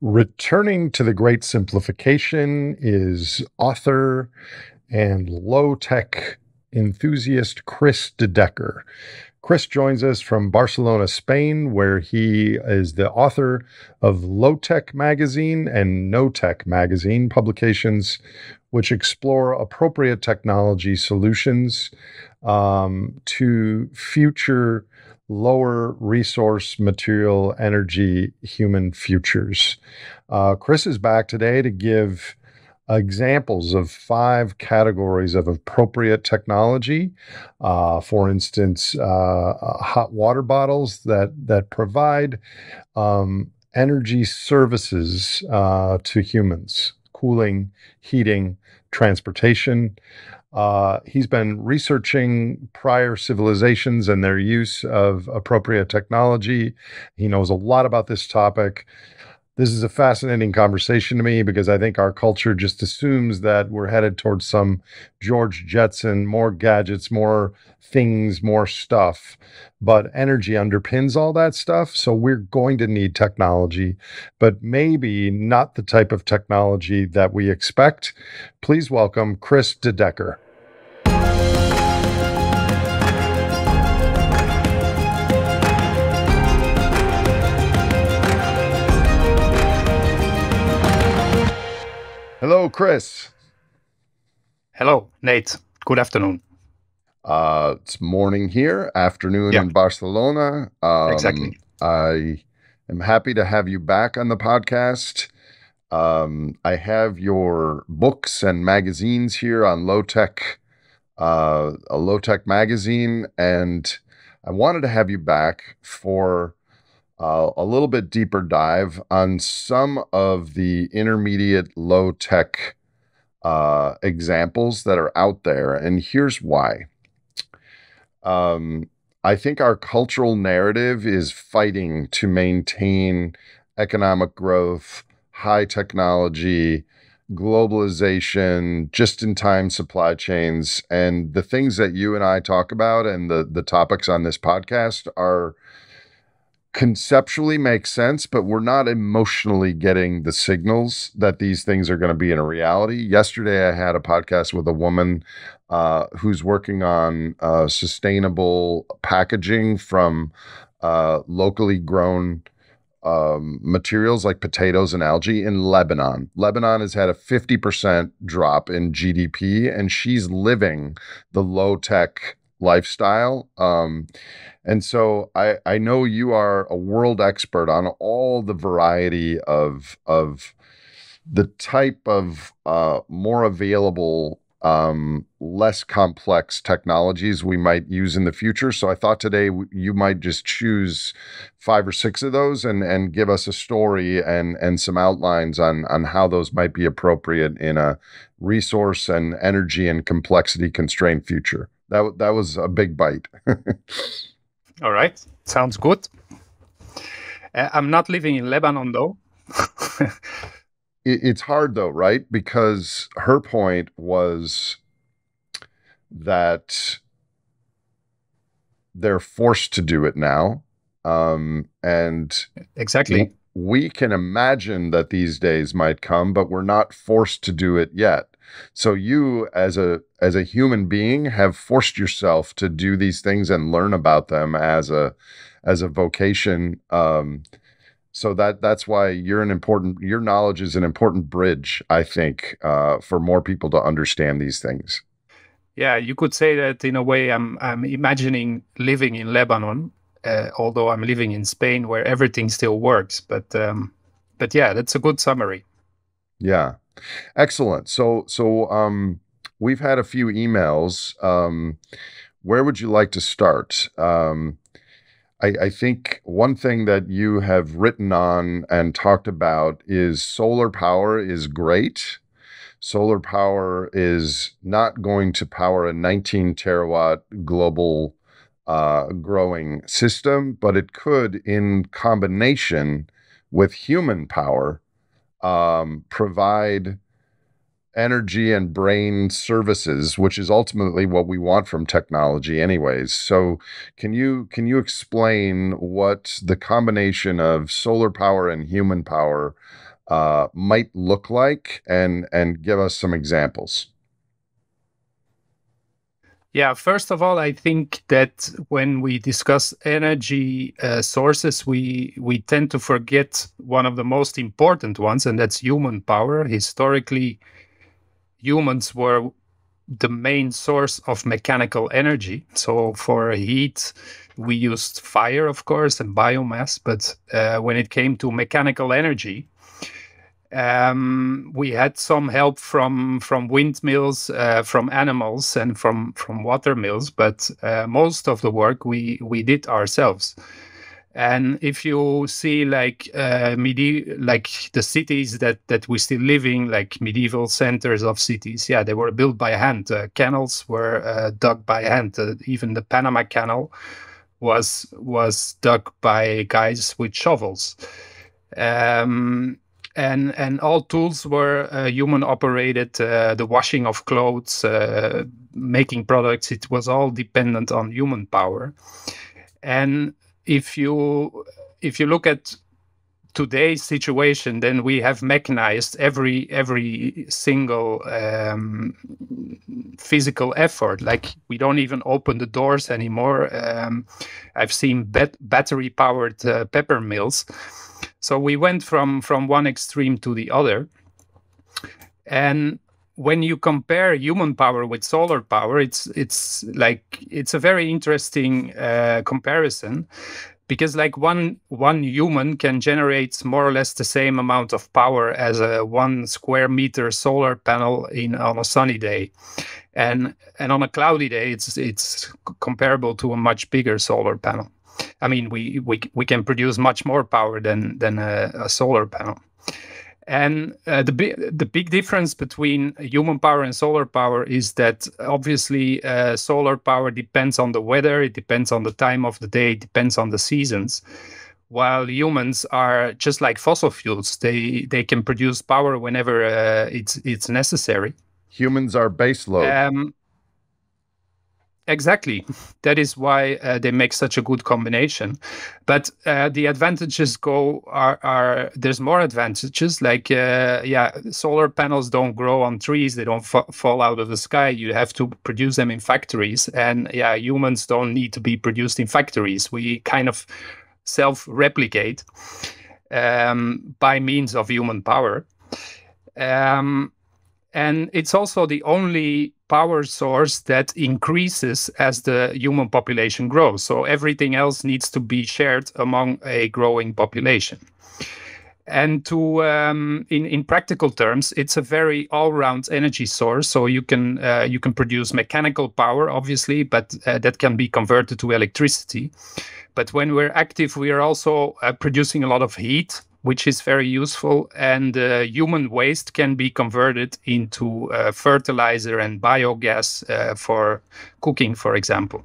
Returning to the Great Simplification is author and low-tech enthusiast Kris De Decker. Kris joins us from Barcelona, Spain, where he is the author of Low Tech Magazine and No Tech Magazine publications, which explore appropriate technology solutions to future lower resource material energy human futures. Kris is back today to give examples of 5 categories of appropriate technology. For instance, hot water bottles that provide energy services to humans, cooling, heating, transportation. He's been researching prior civilizations and their use of appropriate technology. He knows a lot about this topic. This is a fascinating conversation to me because I think our culture just assumes that we're headed towards some George Jetson, more gadgets, more things, more stuff. But energy underpins all that stuff. So we're going to need technology, but maybe not the type of technology that we expect. Please welcome Kris De Decker. Hello, Kris. Hello, Nate. Good afternoon. It's morning here, afternoon in Barcelona. Exactly. I am happy to have you back on the podcast. I have your books and magazines here on Low Tech, a Low Tech magazine, and I wanted to have you back for a little bit deeper dive on some of the intermediate low tech examples that are out there. And here's why. I think our cultural narrative is fighting to maintain economic growth, high technology, globalization, just-in-time supply chains, and the things that you and I talk about and the topics on this podcast are conceptually make sense, but we're not emotionally getting the signals that these things are going to be in a reality. Yesterday, I had a podcast with a woman who's working on sustainable packaging from locally grown materials like potatoes and algae in Lebanon. Lebanon has had a 50% drop in GDP, and she's living the low-tech lifestyle. And so I know you are a world expert on all the variety of the type of more available, less complex technologies we might use in the future. So I thought today you might just choose 5 or 6 of those and give us a story and some outlines on how those might be appropriate in a resource and energy and complexity constrained future. That was a big bite. All right. Sounds good. I'm not living in Lebanon, though. It's hard, though, right? Because her point was that they're forced to do it now. And exactly. We can imagine that these days might come, but we're not forced to do it yet. So you, as a human being, have forced yourself to do these things and learn about them as a vocation. So that's why your knowledge is an important bridge, I think, for more people to understand these things. Yeah, you could say that in a way. I'm imagining living in Lebanon, although I'm living in Spain, where everything still works. But yeah, that's a good summary. Yeah. Excellent. So we've had a few emails. Where would you like to start? I think one thing that you have written on and talked about is solar power is great. Solar power is not going to power a 19 terawatt global growing system, but it could, in combination with human power, provide energy and brain services, which is ultimately what we want from technology anyways. So can you explain what the combination of solar power and human power might look like, and give us some examples. Yeah, first of all, I think that when we discuss energy sources, we tend to forget one of the most important ones, and that's human power. Historically, humans were the main source of mechanical energy. So for heat, we used fire, of course, and biomass. But when it came to mechanical energy, we had some help from windmills, from animals, and from water mills, but most of the work we did ourselves. And if you see like like the cities that we still live in, like medieval centers of cities, yeah, they were built by hand. Canals were dug by hand. Even the Panama Canal was dug by guys with shovels. And all tools were human operated. The washing of clothes, making products, it was all dependent on human power. And if you look at today's situation, then we have mechanized every single physical effort. Like we don't even open the doors anymore. I've seen battery powered pepper mills. So we went from one extreme to the other. And when you compare human power with solar power, it's a very interesting comparison, because like one human can generate more or less the same amount of power as a 1 square meter solar panel on a sunny day. And on a cloudy day, it's comparable to a much bigger solar panel. I mean, we can produce much more power than a solar panel. And the big difference between human power and solar power is that obviously solar power depends on the weather, it depends on the time of the day, it depends on the seasons. While humans are just like fossil fuels, they can produce power whenever it's necessary. Humans are base load. Exactly. That is why they make such a good combination. But the advantages are there's more advantages. Like, solar panels don't grow on trees. They don't fall out of the sky. You have to produce them in factories. And humans don't need to be produced in factories. We kind of self-replicate by means of human power. And it's also the only power source that increases as the human population grows. So everything else needs to be shared among a growing population. And in practical terms, it's a very all-round energy source. So you can produce mechanical power, obviously, but that can be converted to electricity. But when we're active, we are also producing a lot of heat, which is very useful, and human waste can be converted into fertilizer and biogas for cooking, for example.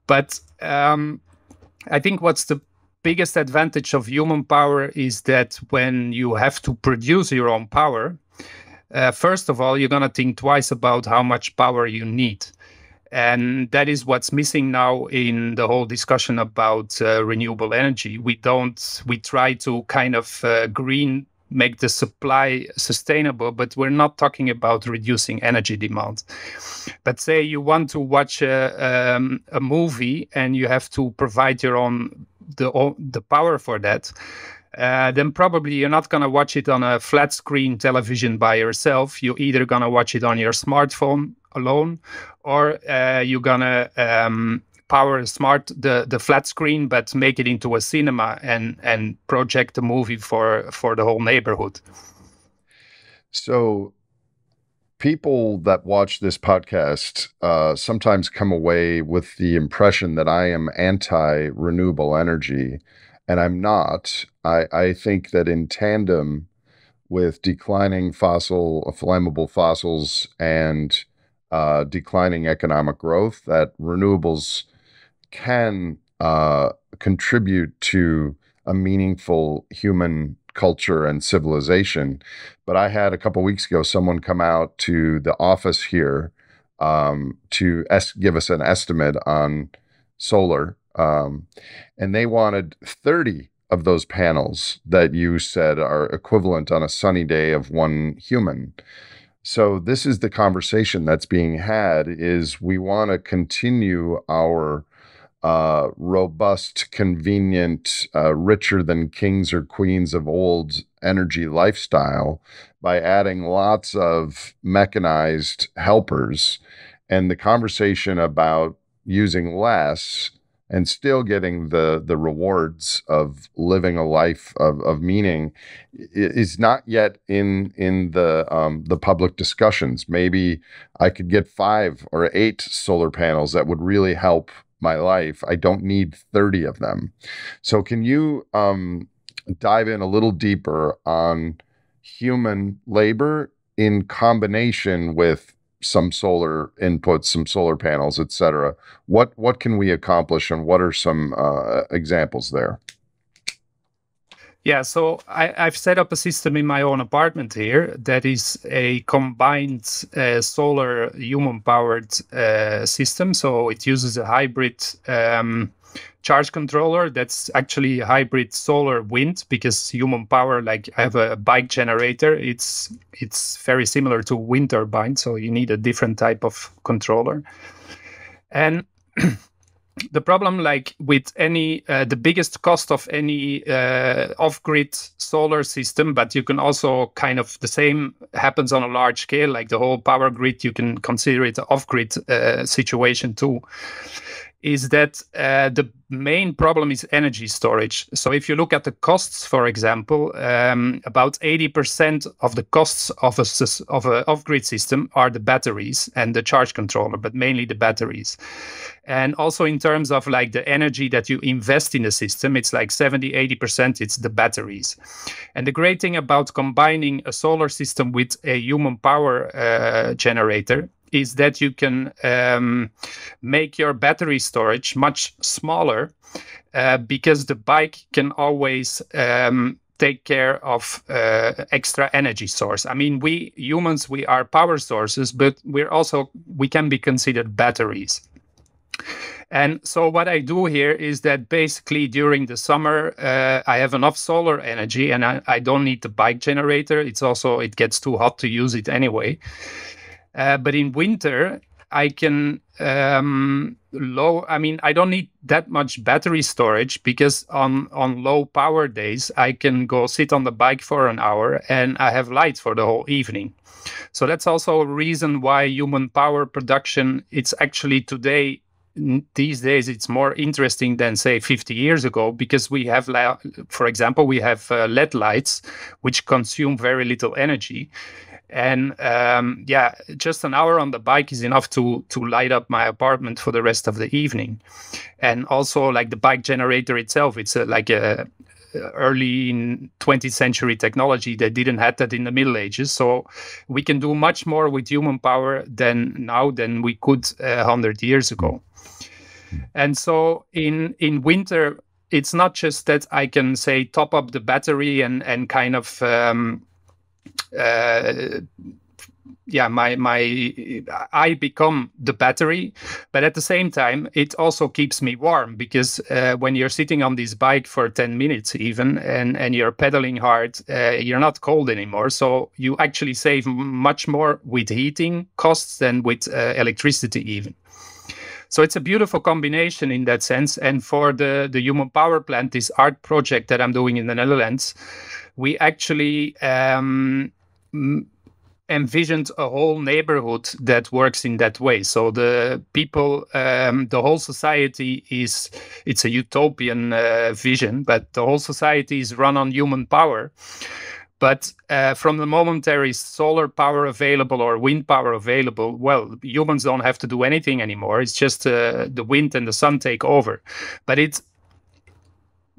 But I think what's the biggest advantage of human power is that when you have to produce your own power, first of all, you're going to think twice about how much power you need. And that is what's missing now in the whole discussion about renewable energy. We try to kind of make the supply sustainable, but we're not talking about reducing energy demand. But say you want to watch a movie and you have to provide the power for that. Then probably you're not going to watch it on a flat screen television by yourself. You're either going to watch it on your smartphone alone, or you're going to power the flat screen, but make it into a cinema and project a movie for the whole neighborhood. So people that watch this podcast sometimes come away with the impression that I am anti-renewable energy, and I'm not. I think that in tandem with declining flammable fossils and declining economic growth, that renewables can contribute to a meaningful human culture and civilization. But I had a couple weeks ago someone come out to the office here to give us an estimate on solar, and they wanted 30 of those panels that you said are equivalent on a sunny day of one human. So this is the conversation that's being had, is we want to continue our robust, convenient, richer than kings or queens of old energy lifestyle by adding lots of mechanized helpers. And the conversation about using less and still getting the rewards of living a life of meaning is not yet in the public discussions. Maybe I could get 5 or 8 solar panels that would really help my life. I don't need 30 of them. So can you dive in a little deeper on human labor in combination with some solar inputs, some solar panels, et cetera? What can we accomplish, and what are some examples there? Yeah, so I've set up a system in my own apartment here that is a combined solar human-powered system. So it uses a hybrid charge controller that's actually a hybrid solar wind, because human power, like I have a bike generator, it's very similar to a wind turbine, so you need a different type of controller. And the problem, like with any, the biggest cost of any off-grid solar system, but you can also kind of, the same happens on a large scale, like the whole power grid, you can consider it an off-grid situation too, is that the main problem is energy storage. So if you look at the costs, for example, about 80% of the costs of an off-grid system are the batteries and the charge controller, but mainly the batteries. And also in terms of like the energy that you invest in the system, it's like 70-80%, it's the batteries. And the great thing about combining a solar system with a human power generator is that you can make your battery storage much smaller, because the bike can always take care of extra energy source. I mean, we humans, we are power sources, but we can be considered batteries. And so what I do here is that basically during the summer, I have enough solar energy, and I don't need the bike generator. It gets too hot to use it anyway. But in winter, I can I don't need that much battery storage, because on low power days, I can go sit on the bike for an hour and I have light for the whole evening. So that's also a reason why human power production, it's actually today, these days, it's more interesting than say 50 years ago, because we have, for example, we have LED lights, which consume very little energy. And just an hour on the bike is enough to light up my apartment for the rest of the evening. And also, like the bike generator itself, it's like a early 20th century technology that didn't have that in the Middle Ages. So we can do much more with human power than we could 100 years ago. And so in winter, it's not just that I can say top up the battery and kind of I become the battery, but at the same time it also keeps me warm, because when you're sitting on this bike for 10 minutes even and you're pedaling hard, you're not cold anymore, so you actually save much more with heating costs than with electricity even. So it's a beautiful combination in that sense. And for the human power plant, this art project that I'm doing in the Netherlands, we actually envisioned a whole neighborhood that works in that way. So the people, the whole society it's a utopian vision, but the whole society is run on human power. But from the moment there is solar power available or wind power available, well, humans don't have to do anything anymore. It's just the wind and the sun take over. But it's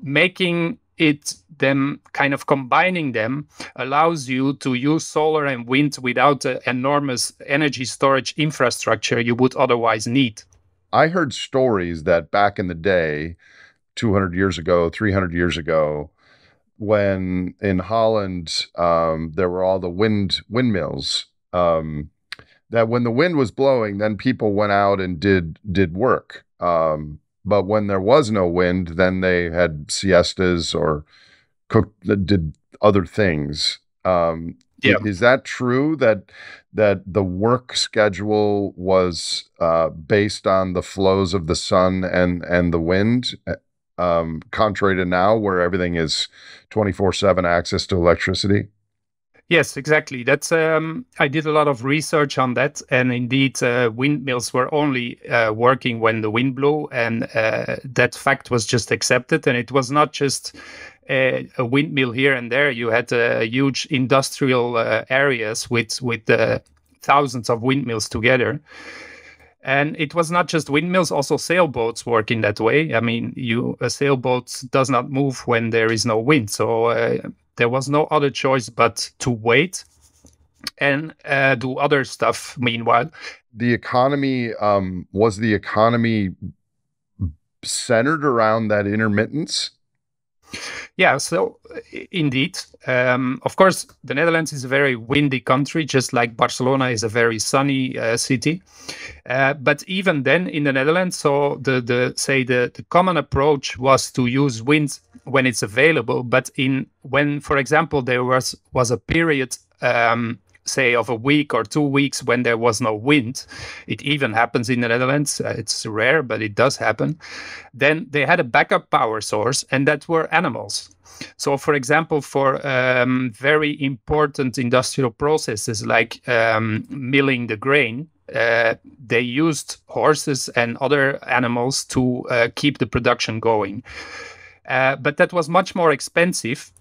making it, them kind of combining them, allows you to use solar and wind without the enormous energy storage infrastructure you would otherwise need. I heard stories that back in the day, 200 years ago, 300 years ago, when in Holland there were all the windmills, that when the wind was blowing, then people went out and did work. but when there was no wind, then they had siestas or did other things. Yeah. Is that true that the work schedule was based on the flows of the sun and the wind, contrary to now where everything is 24/7 access to electricity? Yes, exactly. That's I did a lot of research on that, and indeed, windmills were only working when the wind blew, and that fact was just accepted. And it was not just a windmill here and there. You had huge industrial areas with thousands of windmills together. And it was not just windmills, also sailboats work in that way. I mean, a sailboat does not move when there is no wind. So there was no other choice but to wait and do other stuff meanwhile. The economy, was the economy centered around that intermittence? Yeah, so indeed. Of course, the Netherlands is a very windy country, just like Barcelona is a very sunny city. But even then, in the Netherlands, so the common approach was to use wind when it's available. But when, for example, there was a period, say, of a week or 2 weeks when there was no wind, it even happens in the Netherlands. It's rare, but it does happen. Then they had a backup power source, and that were animals. So, for example, for very important industrial processes like milling the grain, they used horses and other animals to keep the production going. But that was much more expensive.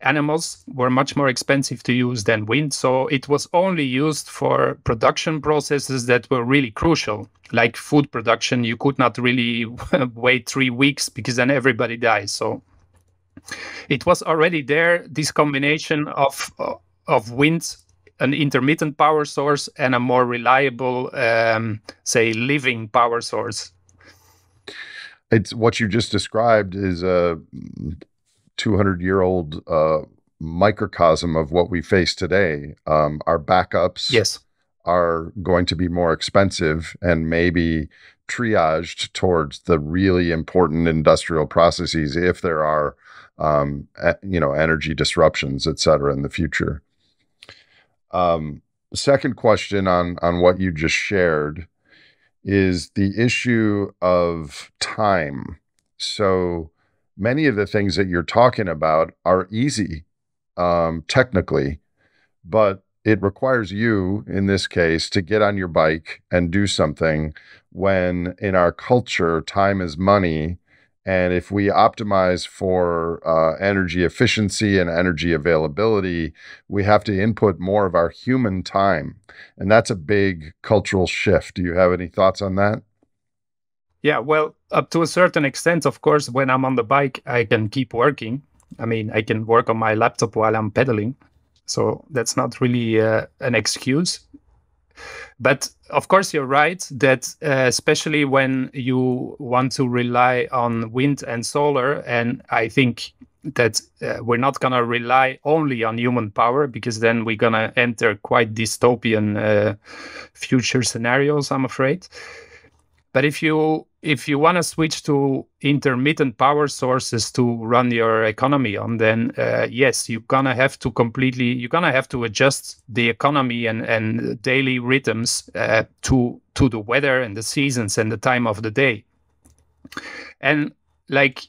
Animals were much more expensive to use than wind, so it was only used for production processes that were really crucial, like food production. You could not really wait 3 weeks because then everybody dies. So it was already there, this combination of wind, an intermittent power source, and a more reliable, say, living power source. It's what you just described is a 200-year-old microcosm of what we face today. Our backups Yes. are going to be more expensive and maybe triaged towards the really important industrial processes if there are, energy disruptions, et cetera, in the future. Second question on what you just shared is the issue of time. So many of the things that you're talking about are easy, technically, but it requires you, in this case, to get on your bike and do something when in our culture, time is money. And if we optimize for energy efficiency and energy availability, we have to input more of our human time. And that's a big cultural shift. Do you have any thoughts on that? Yeah, well, up to a certain extent, of course, when I'm on the bike, I can keep working. I mean, I can work on my laptop while I'm pedaling. So that's not really an excuse. But of course, you're right that especially when you want to rely on wind and solar, and I think that we're not going to rely only on human power, because then we're going to enter quite dystopian future scenarios, I'm afraid. But if you want to switch to intermittent power sources to run your economy on, then yes, you're gonna have to adjust the economy and daily rhythms to the weather and the seasons and the time of the day. And like,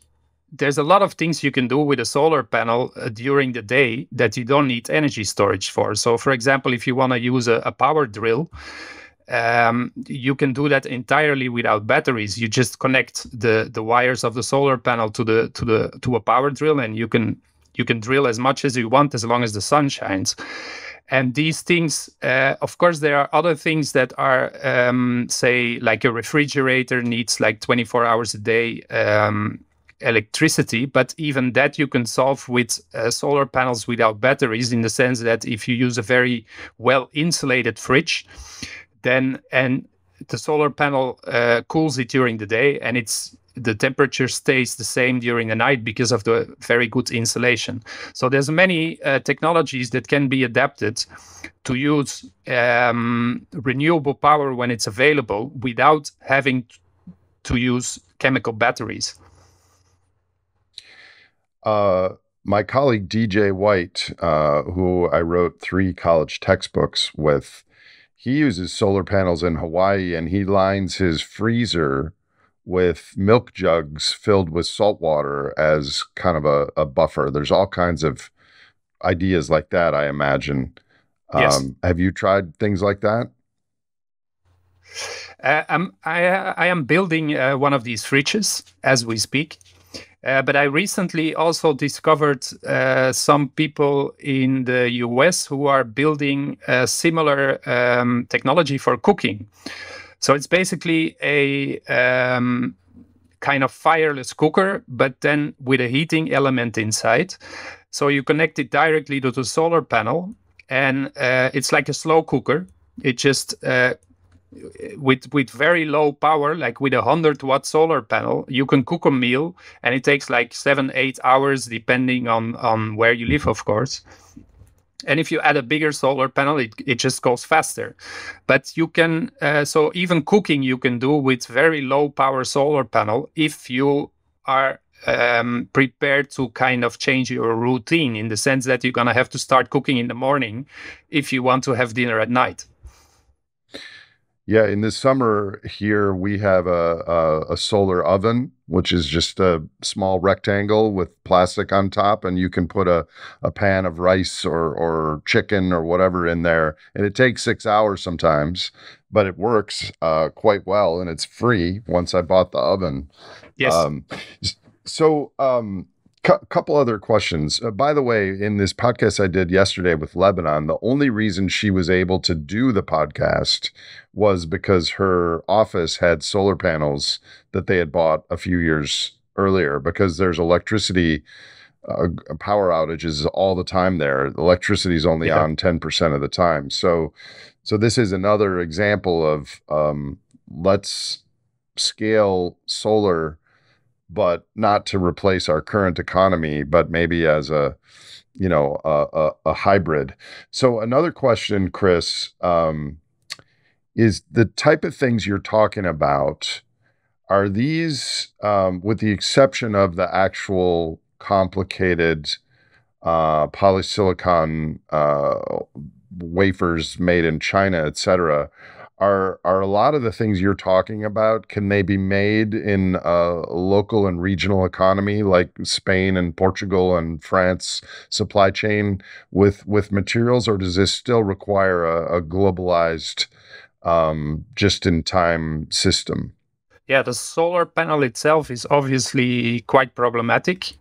there's a lot of things you can do with a solar panel during the day that you don't need energy storage for. So, for example, if you want to use a power drill, you can do that entirely without batteries. You just connect the wires of the solar panel to a power drill, and you can drill as much as you want as long as the sun shines. And these things, of course, there are other things that are, say, like a refrigerator needs like 24 hours a day electricity, but even that you can solve with solar panels without batteries, in the sense that if you use a very well insulated fridge, then and the solar panel cools it during the day, and the temperature stays the same during the night because of the very good insulation. So there's many technologies that can be adapted to use renewable power when it's available without having to use chemical batteries. My colleague DJ White, who I wrote 3 college textbooks with, he uses solar panels in Hawaii, and he lines his freezer with milk jugs filled with salt water as kind of a buffer. There's all kinds of ideas like that, I imagine. Yes. Have you tried things like that? I am building one of these fridges as we speak. But I recently also discovered some people in the US who are building a similar technology for cooking. So it's basically a kind of fireless cooker, but then with a heating element inside. So you connect it directly to the solar panel, and it's like a slow cooker. It just with very low power, like with 100-watt solar panel, you can cook a meal, and it takes like 7-8 hours, depending on where you live, of course. And if you add a bigger solar panel, it just goes faster. But you can, so even cooking you can do with very low power solar panel if you are prepared to kind of change your routine, in the sense that you're going to have to start cooking in the morning if you want to have dinner at night. Yeah, in the summer here, we have a solar oven, which is just a small rectangle with plastic on top, and you can put a pan of rice or chicken or whatever in there, and it takes 6 hours sometimes, but it works quite well, and it's free once I bought the oven. Yes. Couple other questions. By the way, in this podcast I did yesterday with Lebanon, the only reason she was able to do the podcast was because her office had solar panels that they had bought a few years earlier, because there's electricity power outages all the time there. The electricity is only on 10% of the time. So this is another example of let's scale solar, but not to replace our current economy, but maybe as a hybrid. So another question, Kris, is the type of things you're talking about, are these, with the exception of the actual complicated polysilicon wafers made in China, et cetera, are a lot of the things you're talking about, can they be made in a local and regional economy like Spain and Portugal and France supply chain with materials, or does this still require a globalized just-in-time system? Yeah, the solar panel itself is obviously quite problematic.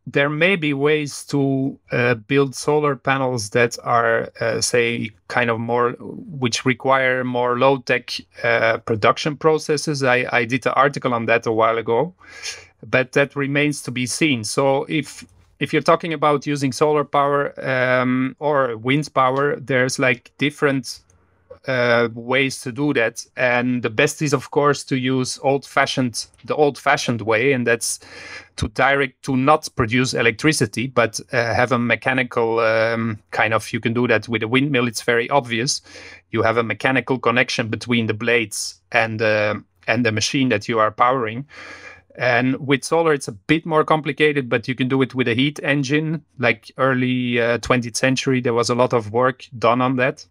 There may be ways to build solar panels that are, say, kind of more, which require more low-tech production processes. I did an article on that a while ago, but that remains to be seen. So if you're talking about using solar power or wind power, there's like different ways to do that, and the best is of course to use the old-fashioned way, and that's to not produce electricity, but have a mechanical kind of, you can do that with a windmill. It's very obvious. You have a mechanical connection between the blades and the machine that you are powering. And with solar, it's a bit more complicated, but you can do it with a heat engine. Like early 20th century, there was a lot of work done on that.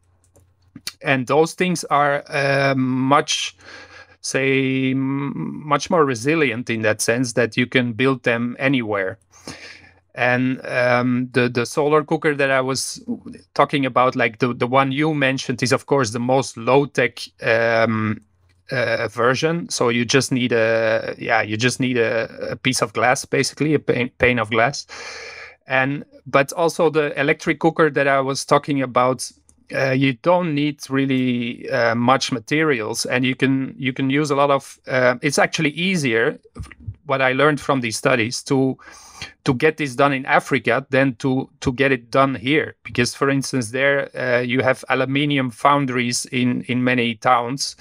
And those things are much more resilient in that sense, that you can build them anywhere. And the solar cooker that I was talking about, like the one you mentioned, is of course the most low-tech version. So you just need a piece of glass, basically a pane of glass. But also the electric cooker that I was talking about, you don't need really much materials, and you can use a lot of. It's actually easier, what I learned from these studies, to get this done in Africa than to get it done here, because, for instance, there you have aluminium foundries in many towns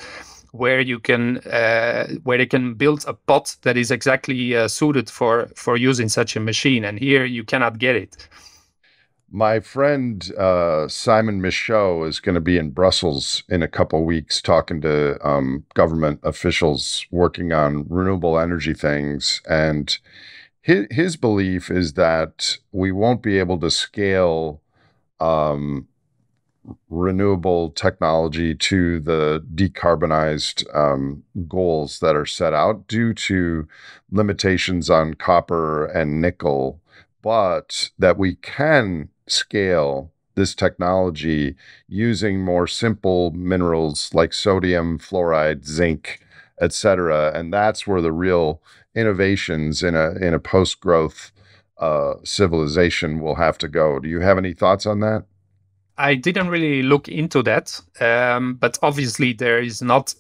where they can build a pot that is exactly suited for using such a machine, and here you cannot get it. My friend Simon Michaud is going to be in Brussels in a couple weeks talking to government officials working on renewable energy things. And his belief is that we won't be able to scale um, renewable technology to the decarbonized goals that are set out due to limitations on copper and nickel, but that we can scale this technology using more simple minerals like sodium, fluoride, zinc, etc. And that's where the real innovations in a post-growth civilization will have to go. Do you have any thoughts on that? I didn't really look into that, but obviously there is not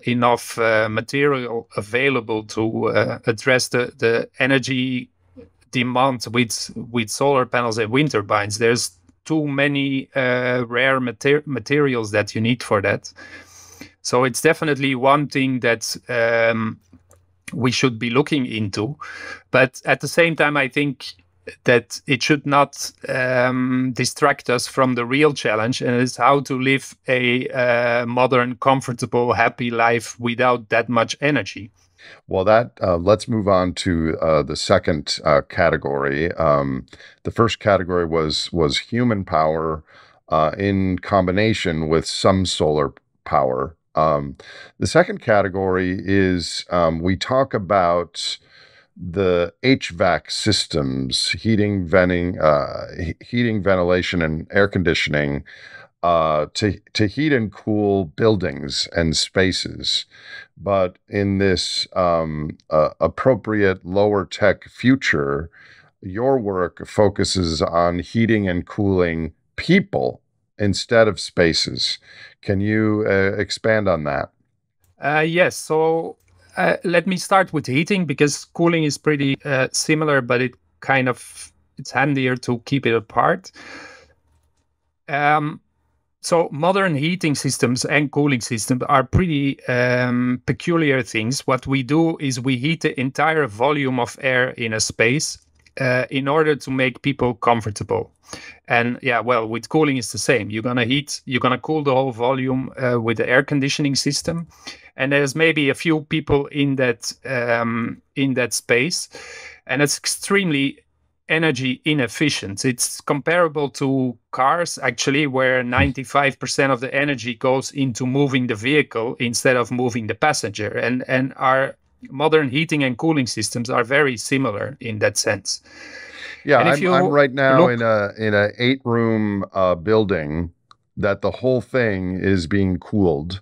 enough material available to address the energy demand with solar panels and wind turbines. There's too many rare materials that you need for that. So it's definitely one thing that we should be looking into. But at the same time, I think that it should not distract us from the real challenge, and it's how to live a modern, comfortable, happy life without that much energy. Well, that let's move on to the second category. The first category was human power in combination with some solar power. The second category is we talk about the HVAC systems, heating, ventilation, and air conditioning to heat and cool buildings and spaces. But in this appropriate lower tech future, your work focuses on heating and cooling people instead of spaces. Can you expand on that? Yes. So let me start with heating, because cooling is pretty similar, but it's handier to keep it apart. So modern heating systems and cooling systems are pretty peculiar things. What we do is we heat the entire volume of air in a space in order to make people comfortable. And with cooling it's the same. You're gonna cool the whole volume with the air conditioning system, and there's maybe a few people in that space, and it's extremely energy inefficient. It's comparable to cars, actually, where 95% of the energy goes into moving the vehicle instead of moving the passenger. And our modern heating and cooling systems are very similar in that sense. Yeah, And if I'm you right now look, in a 8-room building that the whole thing is being cooled,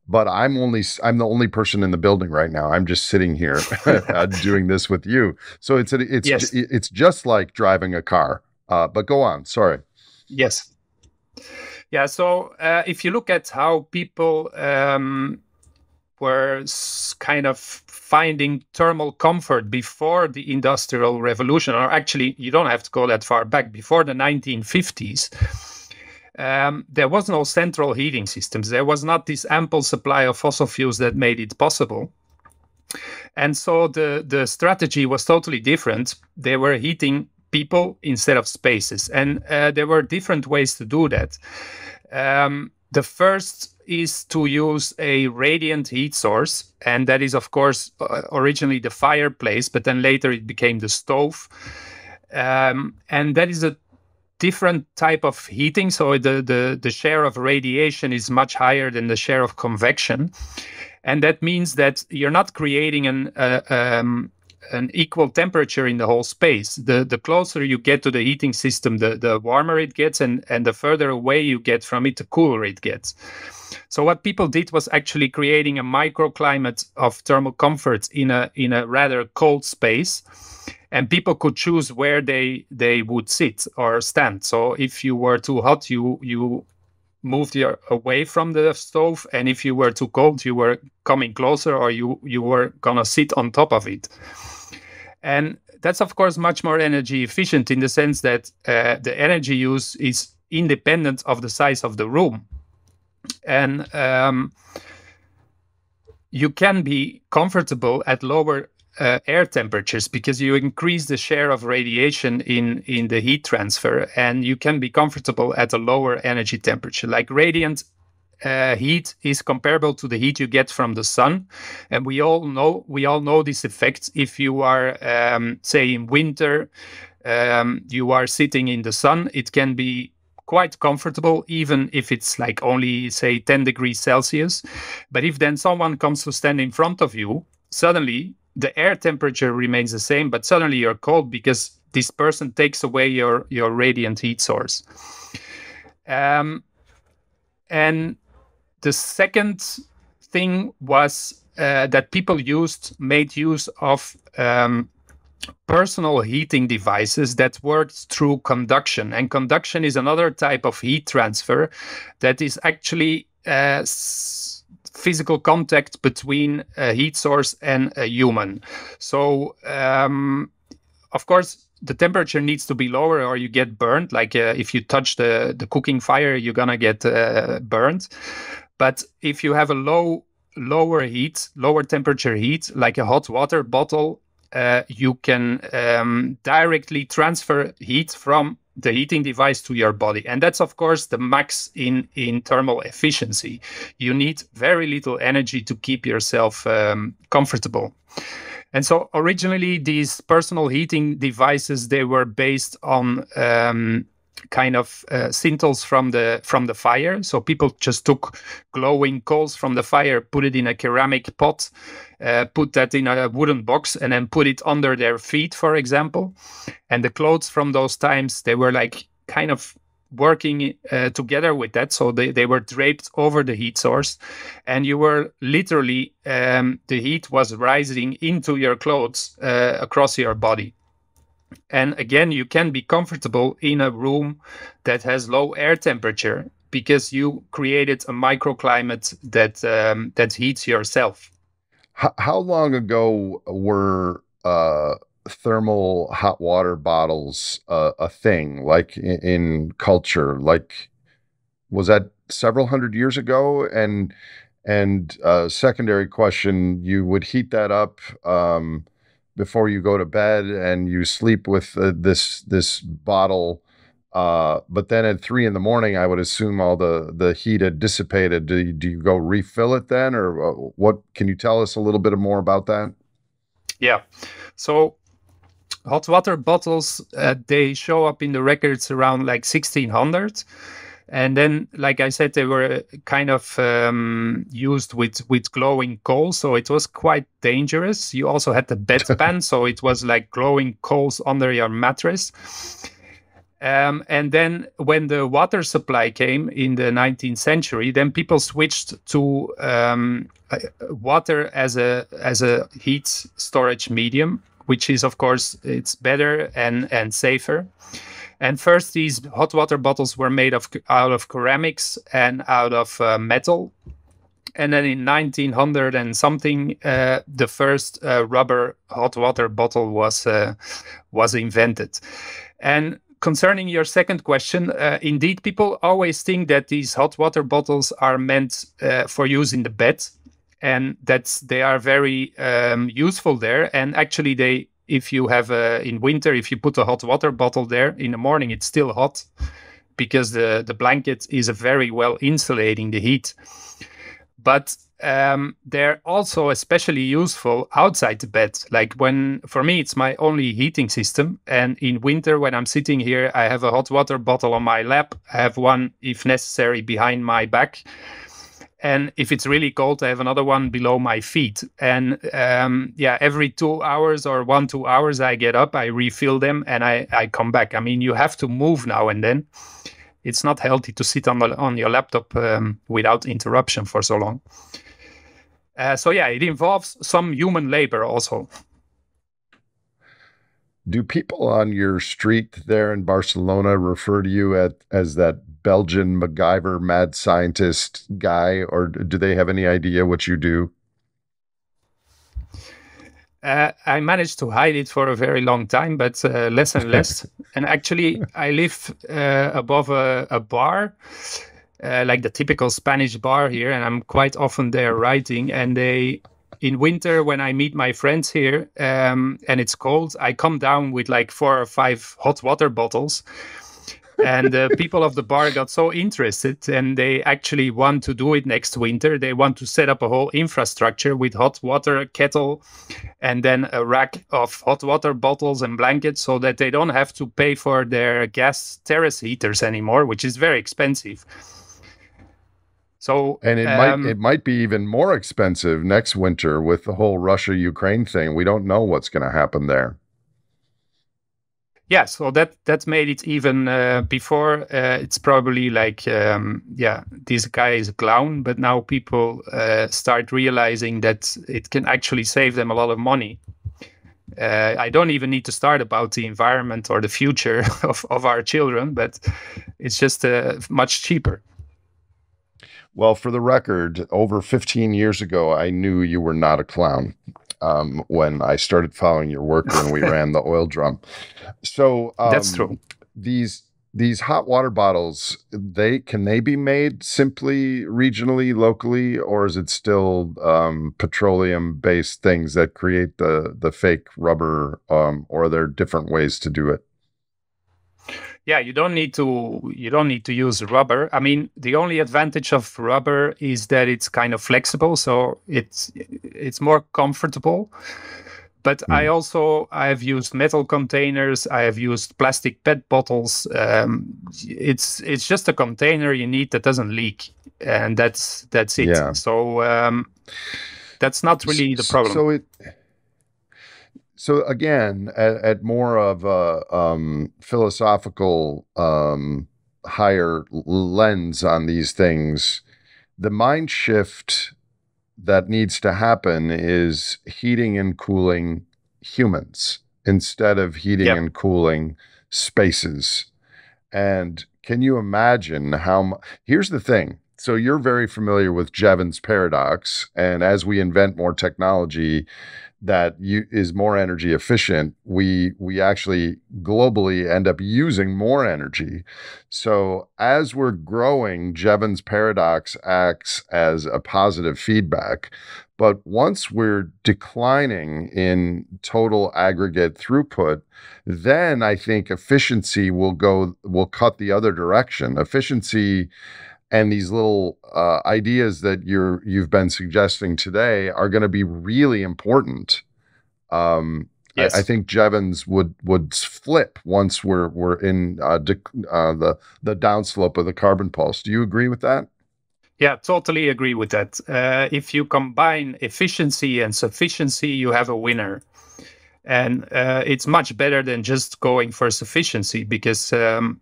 but I'm the only person in the building right now. I'm just sitting here doing this with you. So yes, it's just like driving a car. But go on. Sorry. yes. Yeah, so if you look at how people were kind of finding thermal comfort before the Industrial Revolution, or actually, you don't have to go that far back, before the 1950s, there was no central heating systems. There was not this ample supply of fossil fuels that made it possible. And so the strategy was totally different. They were heating people instead of spaces. And there were different ways to do that. The first is to use a radiant heat source. And that is, of course, originally the fireplace, but then later it became the stove. And that is a different type of heating. So the share of radiation is much higher than the share of convection. And that means that you're not creating an equal temperature in the whole space. The closer you get to the heating system, the warmer it gets, and the further away you get from it, the cooler it gets. So what people did was actually creating a microclimate of thermal comfort in a rather cold space, and people could choose where they would sit or stand. So if you were too hot, you moved away from the stove, and if you were too cold, you were coming closer, or you were gonna sit on top of it. And that's, of course, much more energy efficient in the sense that the energy use is independent of the size of the room. And you can be comfortable at lower air temperatures, because you increase the share of radiation in the heat transfer, and you can be comfortable at a lower energy temperature. Like radiant heat is comparable to the heat you get from the sun, and we all know this effect. If you are say in winter, you are sitting in the sun, it can be quite comfortable, even if it's like only say 10 degrees Celsius. But if then someone comes to stand in front of you, suddenly the air temperature remains the same, but suddenly you're cold because this person takes away your radiant heat source. And the second thing was that people made use of personal heating devices that worked through conduction. And conduction is another type of heat transfer that is actually physical contact between a heat source and a human. So, of course, the temperature needs to be lower or you get burned. Like if you touch the cooking fire, you're going to get burned. But if you have a lower temperature heat, like a hot water bottle, you can directly transfer heat from the heating device to your body. And that's, of course, the max in thermal efficiency. You need very little energy to keep yourself comfortable. And so originally, these personal heating devices, they were based on kind of sintels from the fire. So people just took glowing coals from the fire, put it in a ceramic pot, put that in a wooden box, and then put it under their feet, for example. And the clothes from those times, they were like kind of working together with that. So they were draped over the heat source, and you were literally, the heat was rising into your clothes across your body. And again, you can be comfortable in a room that has low air temperature because you created a microclimate that heats yourself. How long ago were thermal hot water bottles a thing, like in culture? Like, was that several hundred years ago? And secondary question, you would heat that up before you go to bed, and you sleep with this bottle. But then at 3 a.m, I would assume all the heat had dissipated. Do you go refill it then, or what? Can you tell us a little bit more about that? Yeah. So hot water bottles, they show up in the records around like 1600. And then, like I said, they were kind of used with glowing coals, so it was quite dangerous. You also had the bedpan, so it was like glowing coals under your mattress. And then when the water supply came in the 19th century, then people switched to water as a heat storage medium, which is, of course, it's better and safer. And first, these hot water bottles were made out of ceramics and out of metal. And then in 1900 and something, the first rubber hot water bottle was invented. And concerning your second question, indeed, people always think that these hot water bottles are meant for use in the bed, and that they are very useful there. And actually, if you have in winter, if you put a hot water bottle there in the morning, it's still hot because the blanket is very well insulating the heat. But they're also especially useful outside the bed. Like for me, it's my only heating system. And in winter, when I'm sitting here, I have a hot water bottle on my lap. I have one, if necessary, behind my back. And if it's really cold, I have another one below my feet. And every 2 hours or 2 hours, I get up, I refill them, and I come back. I mean, you have to move now and then. It's not healthy to sit on your laptop without interruption for so long. It involves some human labor also. Do people on your street there in Barcelona refer to you as that Belgian MacGyver mad scientist guy, or do they have any idea what you do? I managed to hide it for a very long time, but less and less. And actually, I live above a bar, like the typical Spanish bar here, and I'm quite often there writing. And they in winter, when I meet my friends here and it's cold, I come down with like 4 or 5 hot water bottles. And the people of the bar got so interested, and they actually want to do it next winter. They want to set up a whole infrastructure with hot water kettle and then a rack of hot water bottles and blankets, so that they don't have to pay for their gas terrace heaters anymore, which is very expensive. So, And it might be even more expensive next winter with the whole Russia-Ukraine thing. We don't know what's going to happen there. yeah, so that made it even before. It's probably like, this guy is a clown, but now people start realizing that it can actually save them a lot of money. I don't even need to start about the environment or the future of our children, but it's just much cheaper. Well, for the record, over 15 years ago, I knew you were not a clown when I started following your work when we ran the oil drum. So that's true. These hot water bottles, can they be made simply regionally, locally, or is it still petroleum-based things that create the fake rubber, or are there different ways to do it? Yeah, you don't need to use rubber. I mean, the only advantage of rubber is that it's kind of flexible, so it's more comfortable. But I've used metal containers. I have used plastic PET bottles. It's just a container you need that doesn't leak, and that's it. Yeah. So that's not really the problem. So again, at more of a philosophical, higher lens on these things, the mind shift that needs to happen is heating and cooling humans instead of heating and cooling spaces. And can you imagine here's the thing. So you're very familiar with Jevons paradox, and as we invent more technology that is more energy efficient, we actually globally end up using more energy. So as we're growing, Jevons paradox acts as a positive feedback. But once we're declining in total aggregate throughput, then I think efficiency will cut the other direction. Efficiency and these little ideas that you've been suggesting today are going to be really important. Yes. I think Jevons would flip once we're in the downslope of the carbon pulse. Do you agree with that? Yeah, totally agree with that. If you combine efficiency and sufficiency, you have a winner. And it's much better than just going for sufficiency, because then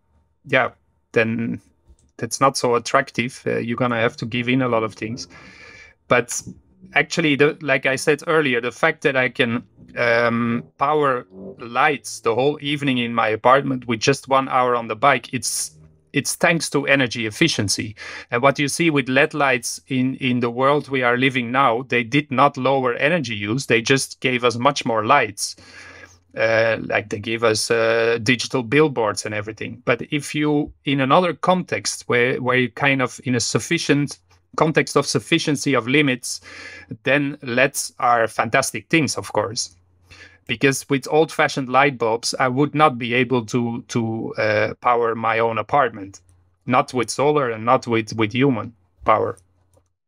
that's not so attractive. You're gonna have to give in a lot of things. But actually, like I said earlier, the fact that I can power lights the whole evening in my apartment with just 1 hour on the bike, it's thanks to energy efficiency. And what you see with LED lights in the world we are living now, they did not lower energy use. They just gave us much more lights. Like they gave us digital billboards and everything. But if you, in another context where you kind of in a sufficient context of sufficiency of limits, then LEDs are fantastic things, of course. Because with old-fashioned light bulbs, I would not be able to power my own apartment, not with solar and not with human power.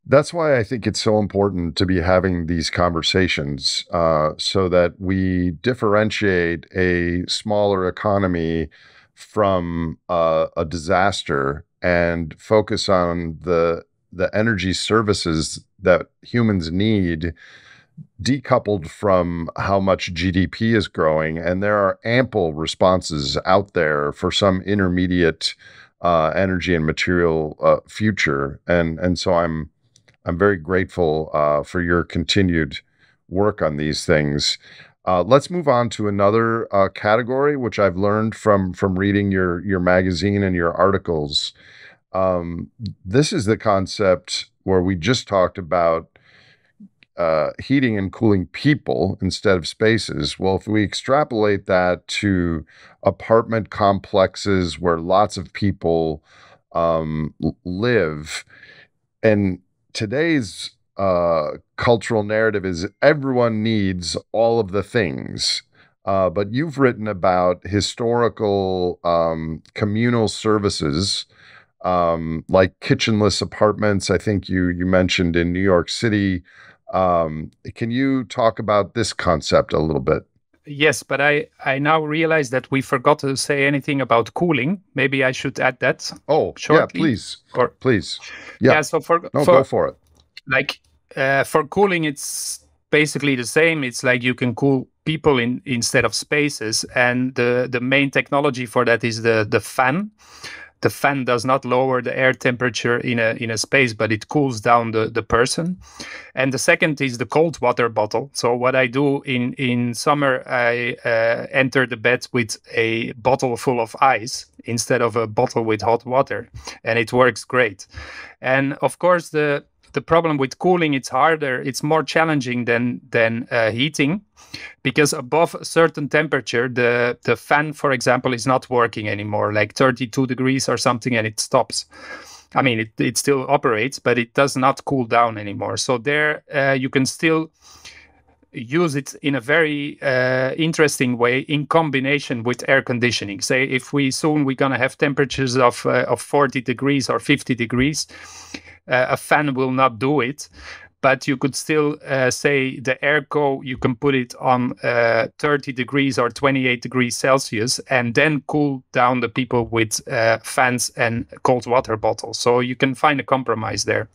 That's why I think it's so important to be having these conversations so that we differentiate a smaller economy from a disaster and focus on the energy services that humans need, decoupled from how much GDP is growing. And there are ample responses out there for some intermediate energy and material future. And so I'm very grateful for your continued work on these things. Let's move on to another category, which I've learned from reading your magazine and your articles. This is the concept where we just talked about heating and cooling people instead of spaces. Well, if we extrapolate that to apartment complexes where lots of people live, and today's cultural narrative is everyone needs all of the things. But you've written about historical communal services like kitchenless apartments. I think you mentioned in New York City. Can you talk about this concept a little bit? Yes, but I now realize that we forgot to say anything about cooling. Maybe I should add that Oh, yeah, shortly. please. Or Please. yeah, Yeah. so No, go for it. like for cooling, it's basically the same. It's like you can cool people instead of spaces, and the main technology for that is the fan. The fan does not lower the air temperature in a space, but it cools down the person. And the second is the cold water bottle. So what I do in summer, I enter the bed with a bottle full of ice instead of a bottle with hot water, and it works great. And of course, the problem with cooling, it's harder, it's more challenging than heating, because above a certain temperature, the fan, for example, is not working anymore, like 32 degrees or something, and it stops. I mean, it still operates, but it does not cool down anymore. So there, you can still use it in a very interesting way in combination with air conditioning. Say, if we're going to have temperatures of 40 degrees or 50 degrees, a fan will not do it. But you could still say the you can put it on 30 degrees or 28 degrees Celsius, and then cool down the people with fans and cold water bottles. So you can find a compromise there.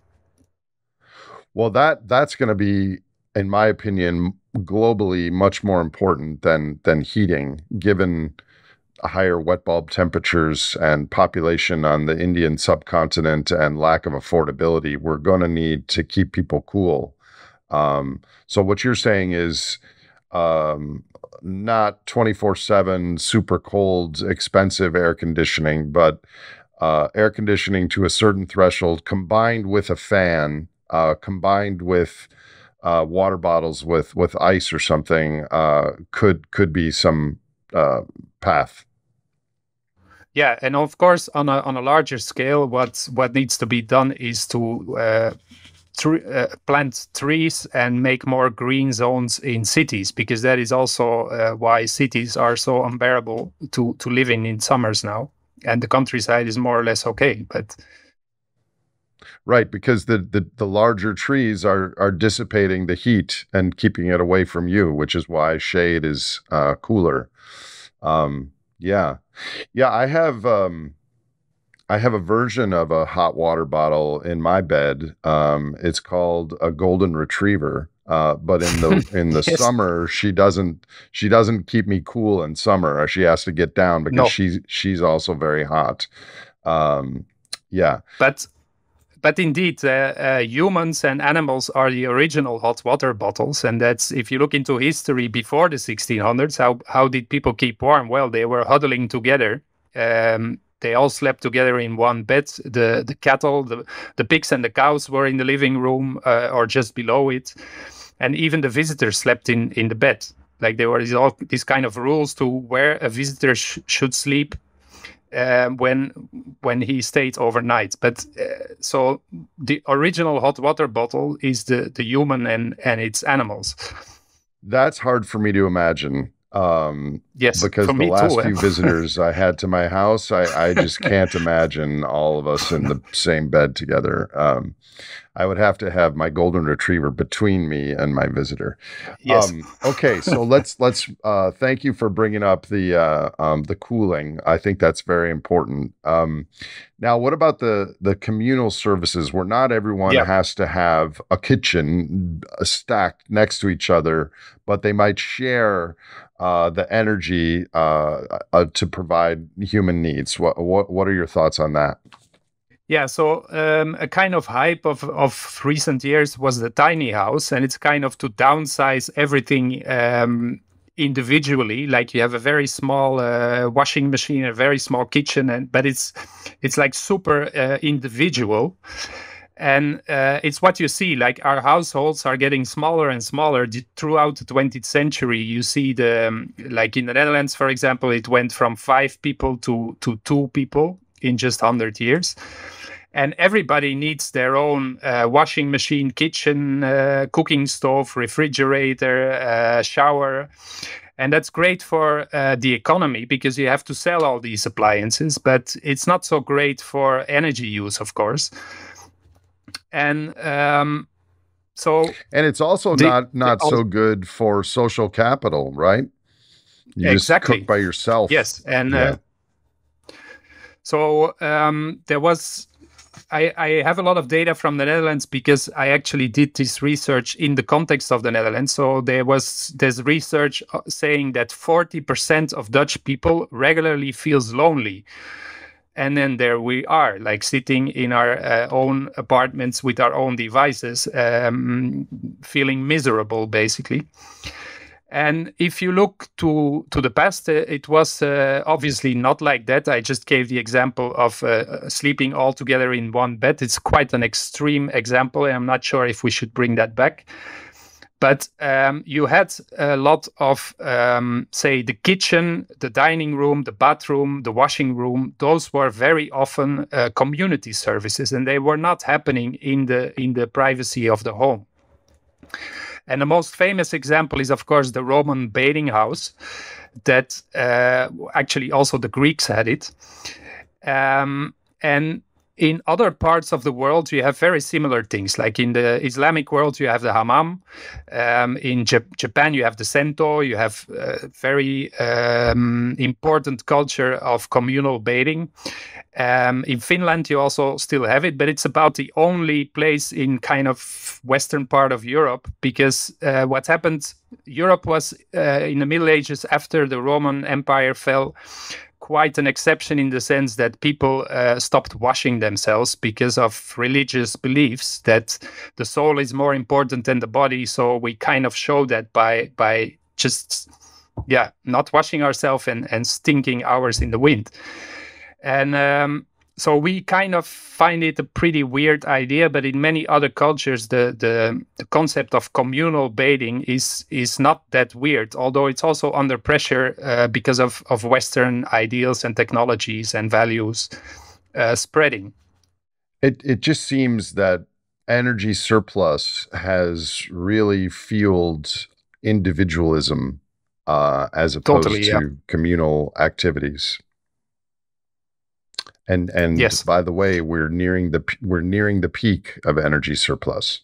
Well, that's going to be, in my opinion, globally much more important than heating, given higher wet bulb temperatures and population on the Indian subcontinent and lack of affordability. We're going to need to keep people cool. So what you're saying is not 24/7 super cold, expensive air conditioning, but air conditioning to a certain threshold combined with a fan, combined with water bottles with ice or something, could be some path. Yeah, and of course, on a larger scale, what needs to be done is to plant trees and make more green zones in cities, because that is also why cities are so unbearable to live in summers now, and the countryside is more or less okay. But right, because the larger trees are dissipating the heat and keeping it away from you, which is why shade is cooler. Yeah. Yeah, I have a version of a hot water bottle in my bed. It's called a golden retriever. But in the yes, summer, she doesn't keep me cool in summer. She has to get down because no, she's also very hot. Yeah. but indeed, humans and animals are the original hot water bottles, and that's, if you look into history before the 1600s, how did people keep warm? Well, they were huddling together. They all slept together in one bed. The cattle, the pigs and the cows were in the living room or just below it, and even the visitors slept in the bed. Like, there were these kind of rules to where a visitor should sleep when he stayed overnight. But so the original hot water bottle is the human and its animals. That's hard for me to imagine. Yes, Because for the me last too. few visitors I had to my house, I just can't imagine all of us in the same bed together. I would have to have my golden retriever between me and my visitor. Yes. Okay, so let's thank you for bringing up the cooling. I think that's very important. Now, what about the communal services where not everyone Yeah. has to have a kitchen stacked next to each other, but they might share the energy to provide human needs? What are your thoughts on that? Yeah, so a kind of hype of recent years was the tiny house, and it's kind of to downsize everything individually. Like, you have a very small washing machine, a very small kitchen, but it's like super individual. And it's what you see, like, our households are getting smaller and smaller throughout the 20th century. You see like in the Netherlands, for example, it went from 5 people to 2 people in just 100 years. And everybody needs their own washing machine, kitchen, cooking stove, refrigerator, shower. And that's great for the economy because you have to sell all these appliances, but it's not so great for energy use, of course. And so, and it's also not so good for social capital, right? You exactly. just cook by yourself. Yes, and so there was. I have a lot of data from the Netherlands because I actually did this research in the context of the Netherlands. So there's research saying that 40% of Dutch people regularly feels lonely. And then there we are, like sitting in our own apartments with our own devices, feeling miserable, basically. And if you look to the past, it was obviously not like that. I just gave the example of sleeping all together in one bed. It's quite an extreme example, and I'm not sure if we should bring that back. But you had a lot of, say, the kitchen, the dining room, the bathroom, the washing room. Those were very often community services, and they were not happening in the privacy of the home. And the most famous example is, of course, the Roman bathing house that actually also the Greeks had it. And in other parts of the world, you have very similar things. Like in the Islamic world, you have the hammam. In Japan, you have the sento. You have very important culture of communal bathing. In Finland, you also still have it, but it's about the only place in kind of Western part of Europe, because what happened, Europe was in the Middle Ages after the Roman Empire fell, quite an exception in the sense that people stopped washing themselves because of religious beliefs that the soul is more important than the body. So we kind of show that by just, not washing ourselves and stinking hours in the wind. And so we kind of find it a pretty weird idea, but in many other cultures, the concept of communal bathing is not that weird, although it's also under pressure because of Western ideals and technologies and values spreading. It just seems that energy surplus has really fueled individualism as opposed to communal activities. And yes. By the way, we're nearing the peak of energy surplus.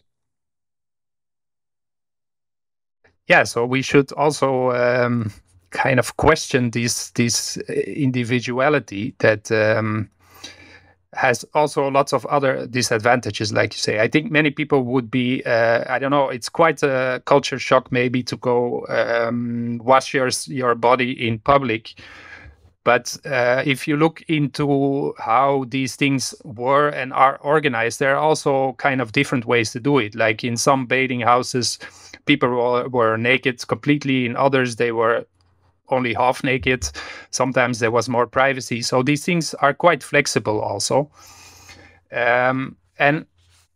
Yeah, so we should also kind of question this individuality that has also lots of other disadvantages, like you say. I think many people would be, I don't know, it's quite a culture shock maybe to go wash your body in public. But if you look into how these things were and are organized, there are also kind of different ways to do it. Like in some bathing houses, people were naked completely. In others, they were only half naked. Sometimes there was more privacy. So these things are quite flexible also. And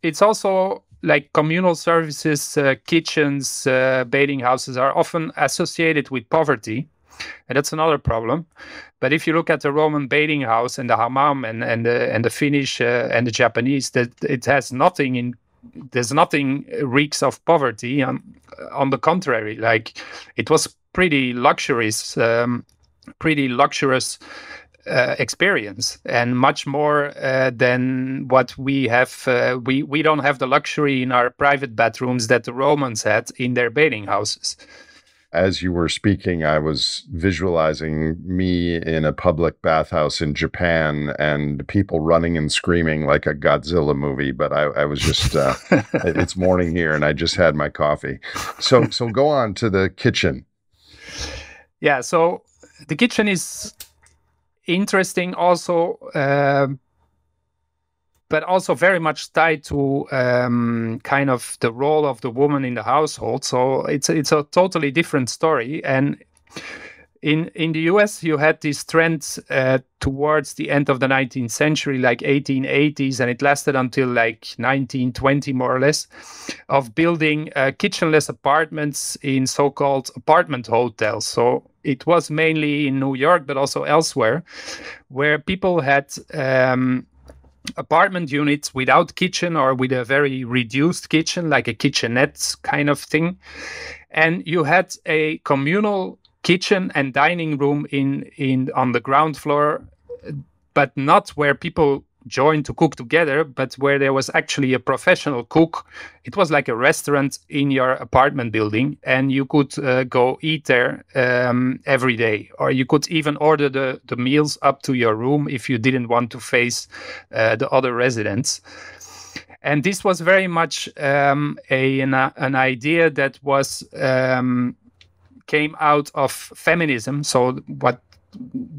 it's also like communal services, kitchens, bathing houses are often associated with poverty. And that's another problem. But if you look at the Roman bathing house and the hammam and the Finnish and the Japanese, that it has nothing there's nothing reeks of poverty. On the contrary, like it was pretty luxurious experience, and much more than what we have. We don't have the luxury in our private bathrooms that the Romans had in their bathing houses. As you were speaking, I was visualizing me in a public bathhouse in Japan and people running and screaming like a Godzilla movie. But I was just, it's morning here and I just had my coffee. So go on to the kitchen. Yeah, so the kitchen is interesting also, but also very much tied to kind of the role of the woman in the household. So it's a totally different story. And in the US, you had this trend towards the end of the 19th century, like 1880s, and it lasted until like 1920, more or less, of building kitchenless apartments in so-called apartment hotels. So it was mainly in New York, but also elsewhere, where people had apartment units without kitchen or with a very reduced kitchen, like a kitchenette kind of thing. And you had a communal kitchen and dining room in on the ground floor, but not where people joined to cook together, but where there was actually a professional cook. It was like a restaurant in your apartment building, and you could go eat there every day, or you could even order the meals up to your room if you didn't want to face the other residents. And this was very much an idea that was came out of feminism. So what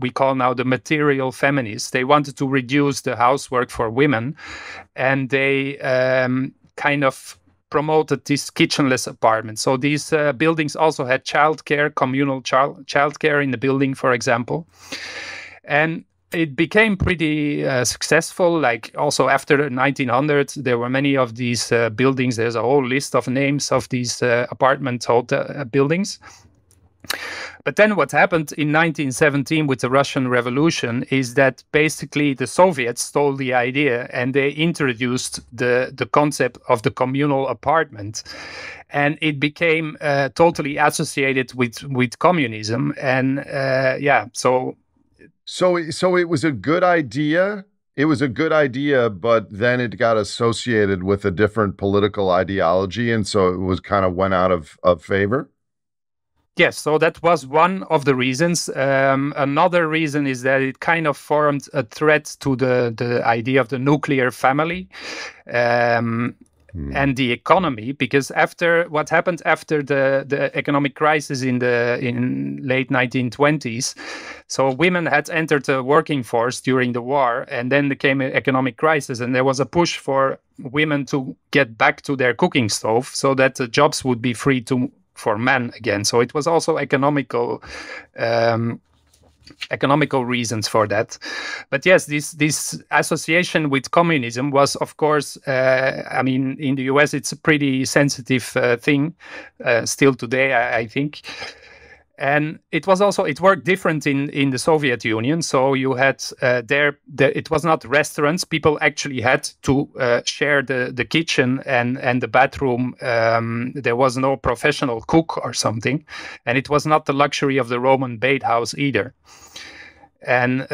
we call now the material feminists. They wanted to reduce the housework for women, and they kind of promoted this kitchenless apartment. So these buildings also had childcare, communal childcare in the building, for example. And it became pretty successful. Like also after the 1900s, there were many of these buildings. There's a whole list of names of these apartment hotel buildings. But then what happened in 1917 with the Russian Revolution is that basically the Soviets stole the idea and they introduced the concept of the communal apartment. And it became totally associated with communism. And So it was a good idea. It was a good idea, but then it got associated with a different political ideology. And so it was kind of went out of favor. Yes, so that was one of the reasons. Another reason is that it kind of formed a threat to the idea of the nuclear family and the economy, because after what happened after the economic crisis in late 1920s, so women had entered the working force during the war, and then there came an economic crisis, and there was a push for women to get back to their cooking stove so that the jobs would be free for men again. So it was also economical reasons for that. But yes, this association with communism was, of course, in the US, it's a pretty sensitive thing still today, I think. And it worked different in the Soviet Union. So you had it was not restaurants. People actually had to share the kitchen and the bathroom. There was no professional cook or something. And it was not the luxury of the Roman bathhouse either. And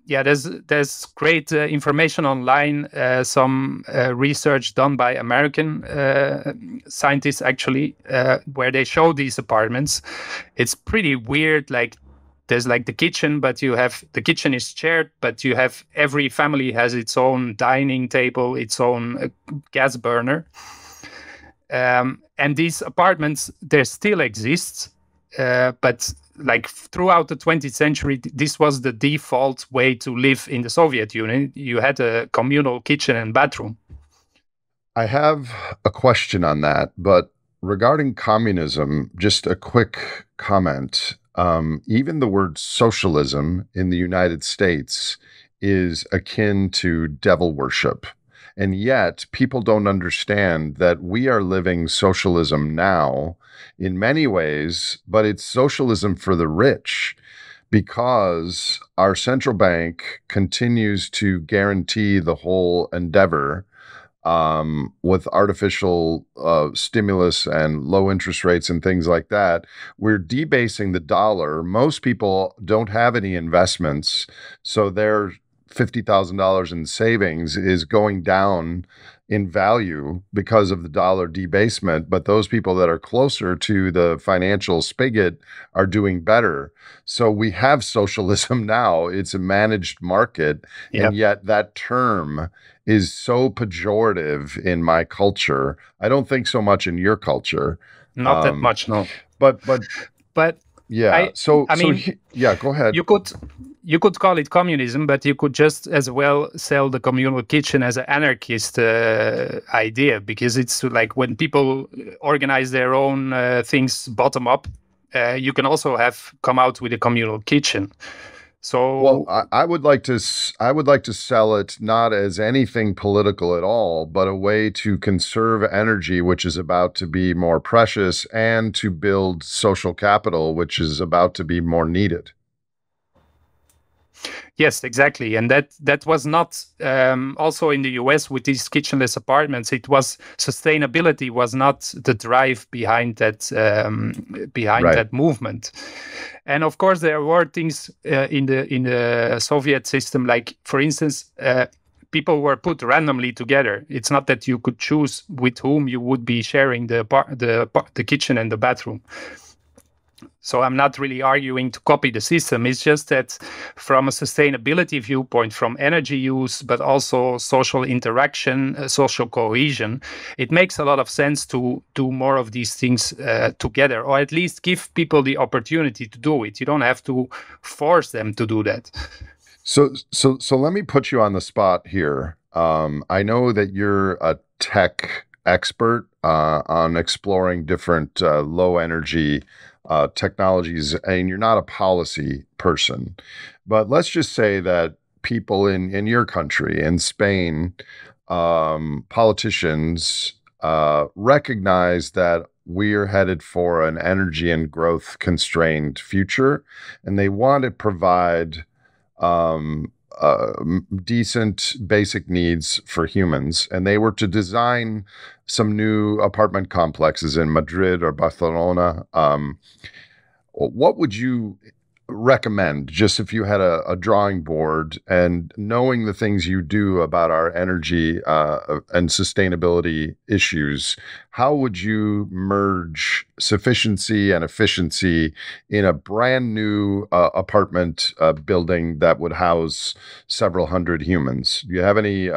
there's great information online, some research done by American scientists actually, where they show these apartments. It's pretty weird. Like there's like the kitchen, but the kitchen is shared, but every family has its own dining table, its own gas burner. And these apartments, there still exists, but like throughout the 20th century, this was the default way to live in the Soviet Union. You had a communal kitchen and bathroom. I have a question on that, but regarding communism, just a quick comment. Even the word socialism in the United States is akin to devil worship. And yet people don't understand that we are living socialism now in many ways, but it's socialism for the rich because our central bank continues to guarantee the whole endeavor with artificial stimulus and low interest rates and things like that. We're debasing the dollar. Most people don't have any investments, so their $50,000 in savings is going down in value because of the dollar debasement, but those people that are closer to the financial spigot are doing better. So we have socialism now. It's a managed market, and yet that term is so pejorative in my culture. I don't think so much in your culture. Not that much, no. But yeah. Go ahead. You could call it communism, but you could just as well sell the communal kitchen as an anarchist idea, because it's like when people organize their own things bottom up, you can also come out with a communal kitchen. So, well, I would like to sell it not as anything political at all, but a way to conserve energy, which is about to be more precious, and to build social capital, which is about to be more needed. Yes, exactly. And that was not also in the US with these kitchenless apartments. It was sustainability was not the drive behind Right. that movement. And of course, there were things in the Soviet system, like for instance, people were put randomly together. It's not that you could choose with whom you would be sharing the kitchen and the bathroom. So I'm not really arguing to copy the system. It's just that from a sustainability viewpoint, from energy use, but also social interaction, social cohesion, it makes a lot of sense to do more of these things together, or at least give people the opportunity to do it. You don't have to force them to do that. So let me put you on the spot here. I know that you're a tech expert on exploring different low energy technologies, and you're not a policy person. But let's just say that people in your country, in Spain, politicians recognize that we're headed for an energy and growth constrained future, and they want to provide decent basic needs for humans, and they were to design some new apartment complexes in Madrid or Barcelona. What would you recommend, just if you had a drawing board and knowing the things you do about our energy and sustainability issues, how would you merge sufficiency and efficiency in a brand new apartment building that would house several hundred humans? Do you have any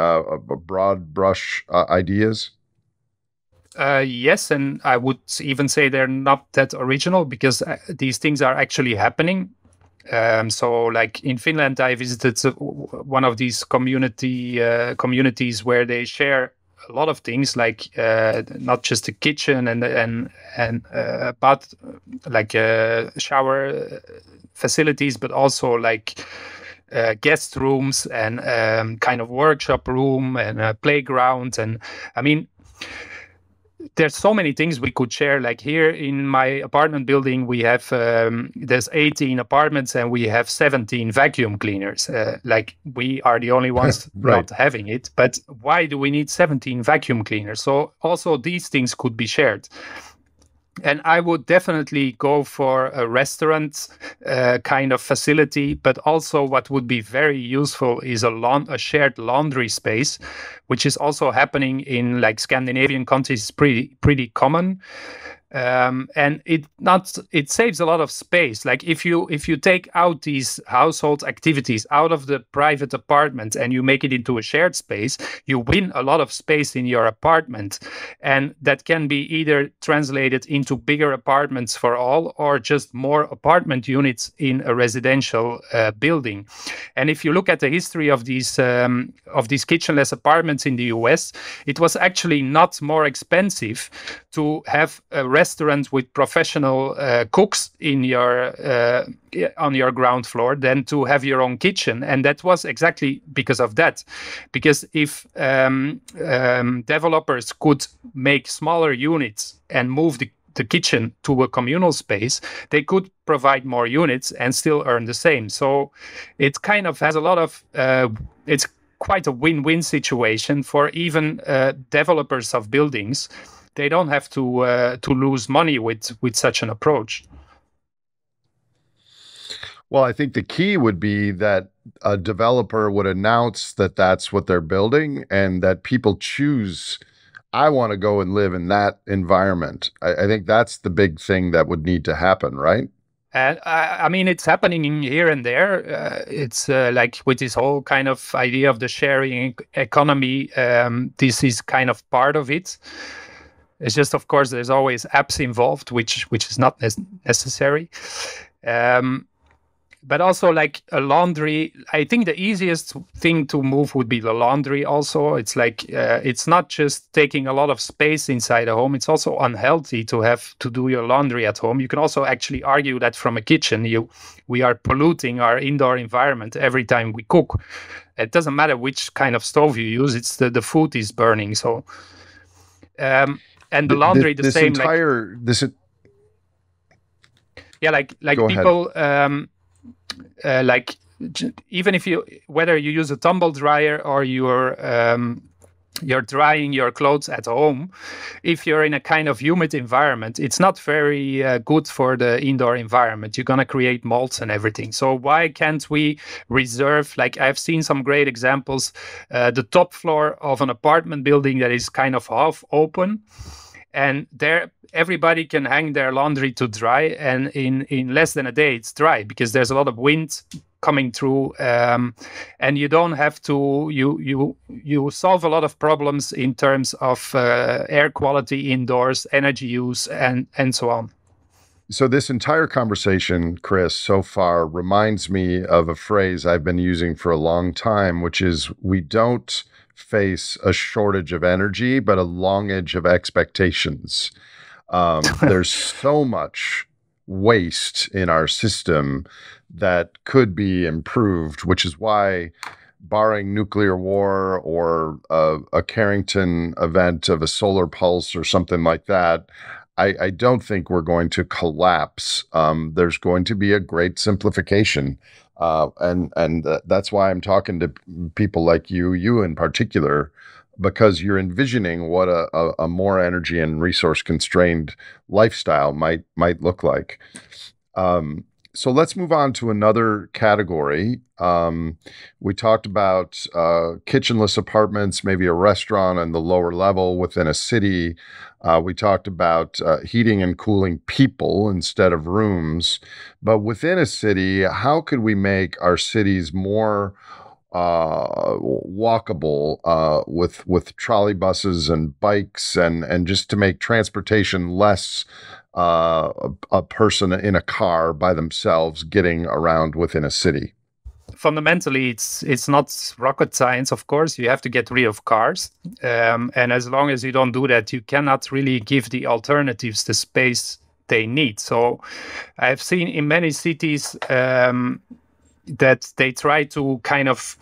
broad brush ideas? Yes, and I would even say they're not that original because these things are actually happening. So, like in Finland, I visited one of these communities where they share a lot of things, like not just the kitchen and bath, like shower facilities, but also like guest rooms and kind of workshop room and a playground. And I mean, there's so many things we could share. Like here in my apartment building, we have there's 18 apartments and we have 17 vacuum cleaners. Like we are the only ones Right. not having it. But why do we need 17 vacuum cleaners? So also these things could be shared. And I would definitely go for a restaurant kind of facility, but also what would be very useful is a shared laundry space, which is also happening in like Scandinavian countries, pretty common. And it saves a lot of space. Like if you take out these household activities out of the private apartment and you make it into a shared space, you win a lot of space in your apartment, and that can be either translated into bigger apartments for all or just more apartment units in a residential building. And if you look at the history of these kitchenless apartments in the US, it was actually not more expensive to have a restaurant with professional cooks in your on your ground floor than to have your own kitchen. And that was exactly because of that. Because if developers could make smaller units and move the kitchen to a communal space, they could provide more units and still earn the same. So it kind of has a lot of it's quite a win-win situation for even developers of buildings. They don't have to lose money with such an approach. Well, I think the key would be that a developer would announce that that's what they're building and that people choose, I want to go and live in that environment. I think that's the big thing that would need to happen, right? And I mean, it's happening here and there. It's like with this whole kind of idea of the sharing economy, this is kind of part of it. It's just, of course, there's always apps involved, which is not necessary. But also like a laundry, I think the easiest thing to move would be the laundry also. It's like, it's not just taking a lot of space inside a home. It's also unhealthy to have to do your laundry at home. You can also actually argue that from a kitchen, we are polluting our indoor environment every time we cook. It doesn't matter which kind of stove you use. It's the food is burning. So, and the laundry, the this same. Entire, like, this. Yeah, like Go people, ahead. like even if whether you use a tumble dryer or you're drying your clothes at home, if you're in a kind of humid environment, it's not very good for the indoor environment. You're going to create molds and everything. So why can't we reserve, like I've seen some great examples, the top floor of an apartment building that is kind of half open, and there everybody can hang their laundry to dry, and in less than a day it's dry because there's a lot of wind coming through, and you don't have to, you solve a lot of problems in terms of air quality indoors, energy use, and so on. So this entire conversation, Kris, so far reminds me of a phrase I've been using for a long time, which is we don't face a shortage of energy, but a longage of expectations. There's so much waste in our system that could be improved, which is why, barring nuclear war or a Carrington event of a solar pulse or something like that, I don't think we're going to collapse. There's going to be a great simplification. And that's why I'm talking to people like you in particular, because you're envisioning what a more energy and resource constrained lifestyle might look like. So let's move on to another category. We talked about kitchenless apartments, maybe a restaurant on the lower level within a city. We talked about heating and cooling people instead of rooms. But within a city, how could we make our cities more walkable with trolley buses and bikes, and just to make transportation less a person in a car by themselves getting around within a city? Fundamentally, it's not rocket science, of course. You have to get rid of cars. And as long as you don't do that, you cannot really give the alternatives the space they need. So I've seen in many cities that they try to kind of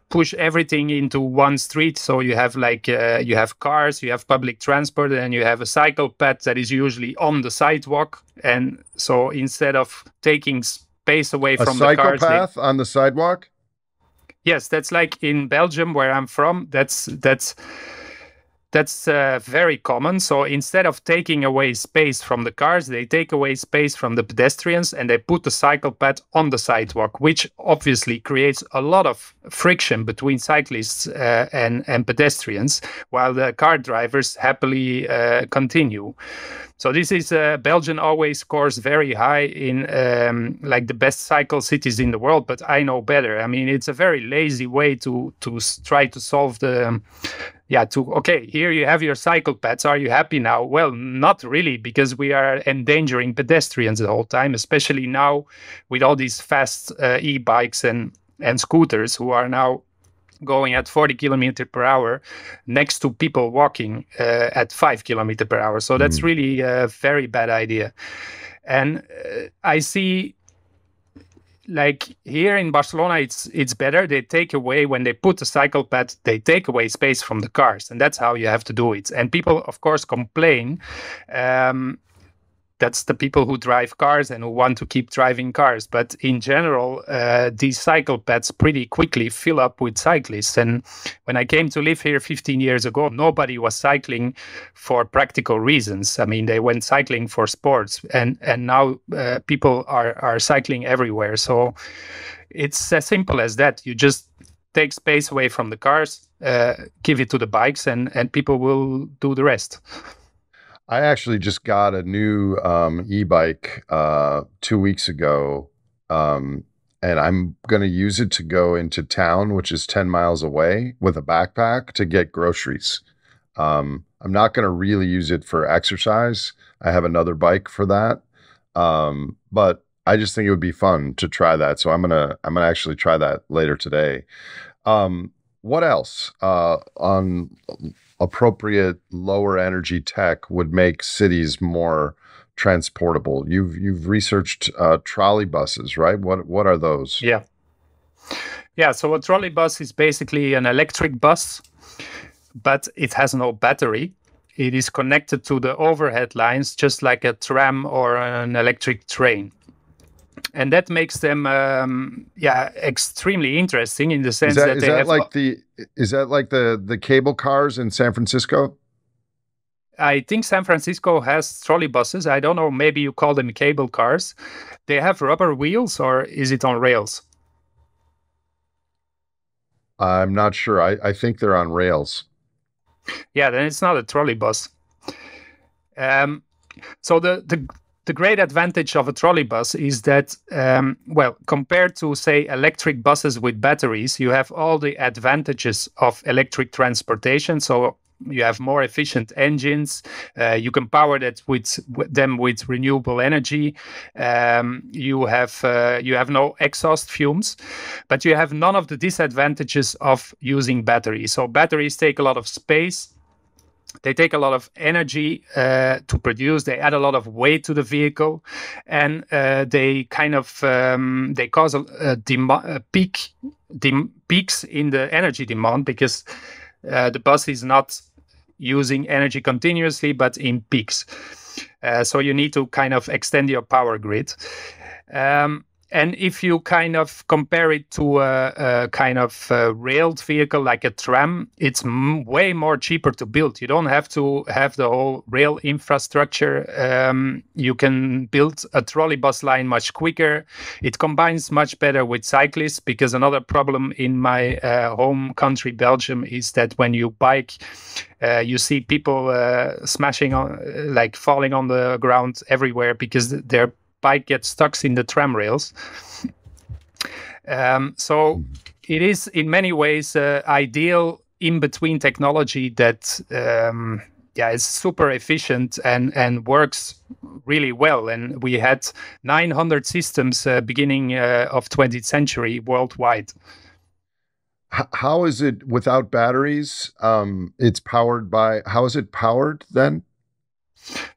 push everything into one street. So you have you have cars, you have public transport, and you have a cycle path that is usually on the sidewalk. And so instead of taking space away from the cars, a cycle path on the sidewalk? Yes, that's like in Belgium, where I'm from. That's very common. So instead of taking away space from the cars, they take away space from the pedestrians, and they put the cycle path on the sidewalk, which obviously creates a lot of friction between cyclists and pedestrians, while the car drivers happily continue. So this is Belgium always scores very high in like the best cycle cities in the world, but I know better. I mean, it's a very lazy way to try to solve the okay, here you have your cycle paths. Are you happy now? Well, not really, because we are endangering pedestrians the whole time, especially now with all these fast e-bikes and scooters who are now going at 40 kilometers per hour next to people walking at 5 kilometers per hour. So that's really a very bad idea. And I see, like here in Barcelona, it's better. They take away, when they put the cycle path, they take away space from the cars, and that's how you have to do it. And people, of course, complain. That's the people who drive cars and who want to keep driving cars. But in general, these cycle paths pretty quickly fill up with cyclists. And when I came to live here 15 years ago, nobody was cycling for practical reasons. I mean, they went cycling for sports, and now people are cycling everywhere. So it's as simple as that. You just take space away from the cars, give it to the bikes, and people will do the rest. I actually just got a new e-bike 2 weeks ago, and I'm going to use it to go into town, which is 10 miles away, with a backpack to get groceries. I'm not going to really use it for exercise. I have another bike for that, but I just think it would be fun to try that. So I'm gonna actually try that later today. What else on appropriate lower energy tech would make cities more transportable? You've researched trolley buses, right? What are those? Yeah. So a trolley bus is basically an electric bus, but it has no battery. It is connected to the overhead lines, just like a tram or an electric train. And that makes them extremely interesting in the sense that Is they that have. like the cable cars in San Francisco? I think San Francisco has trolley buses. I don't know. Maybe you call them cable cars. They have rubber wheels, or is it on rails? I'm not sure. I think they're on rails. Yeah, then it's not a trolley bus. So the great advantage of a trolley bus is that, compared to, say, electric buses with batteries, you have all the advantages of electric transportation. So you have more efficient engines. You can power that them with renewable energy. You have no exhaust fumes, but you have none of the disadvantages of using batteries. So batteries take a lot of space. They take a lot of energy to produce. They add a lot of weight to the vehicle, and they kind of they cause peaks in the energy demand, because the bus is not using energy continuously, but in peaks. So you need to kind of extend your power grid. And if you kind of compare it to a kind of railed vehicle like a tram, it's way more cheaper to build. You don't have to have the whole rail infrastructure. You can build a trolley bus line much quicker. It combines much better with cyclists, because another problem in my home country, Belgium, is that when you bike, you see people smashing on, like falling on the ground everywhere, because their bike gets stuck in the tram rails. So it is in many ways ideal in-between technology that is super efficient and works really well. And we had 900 systems beginning of 20th century worldwide. How is it without batteries? It's powered by, how is it powered then?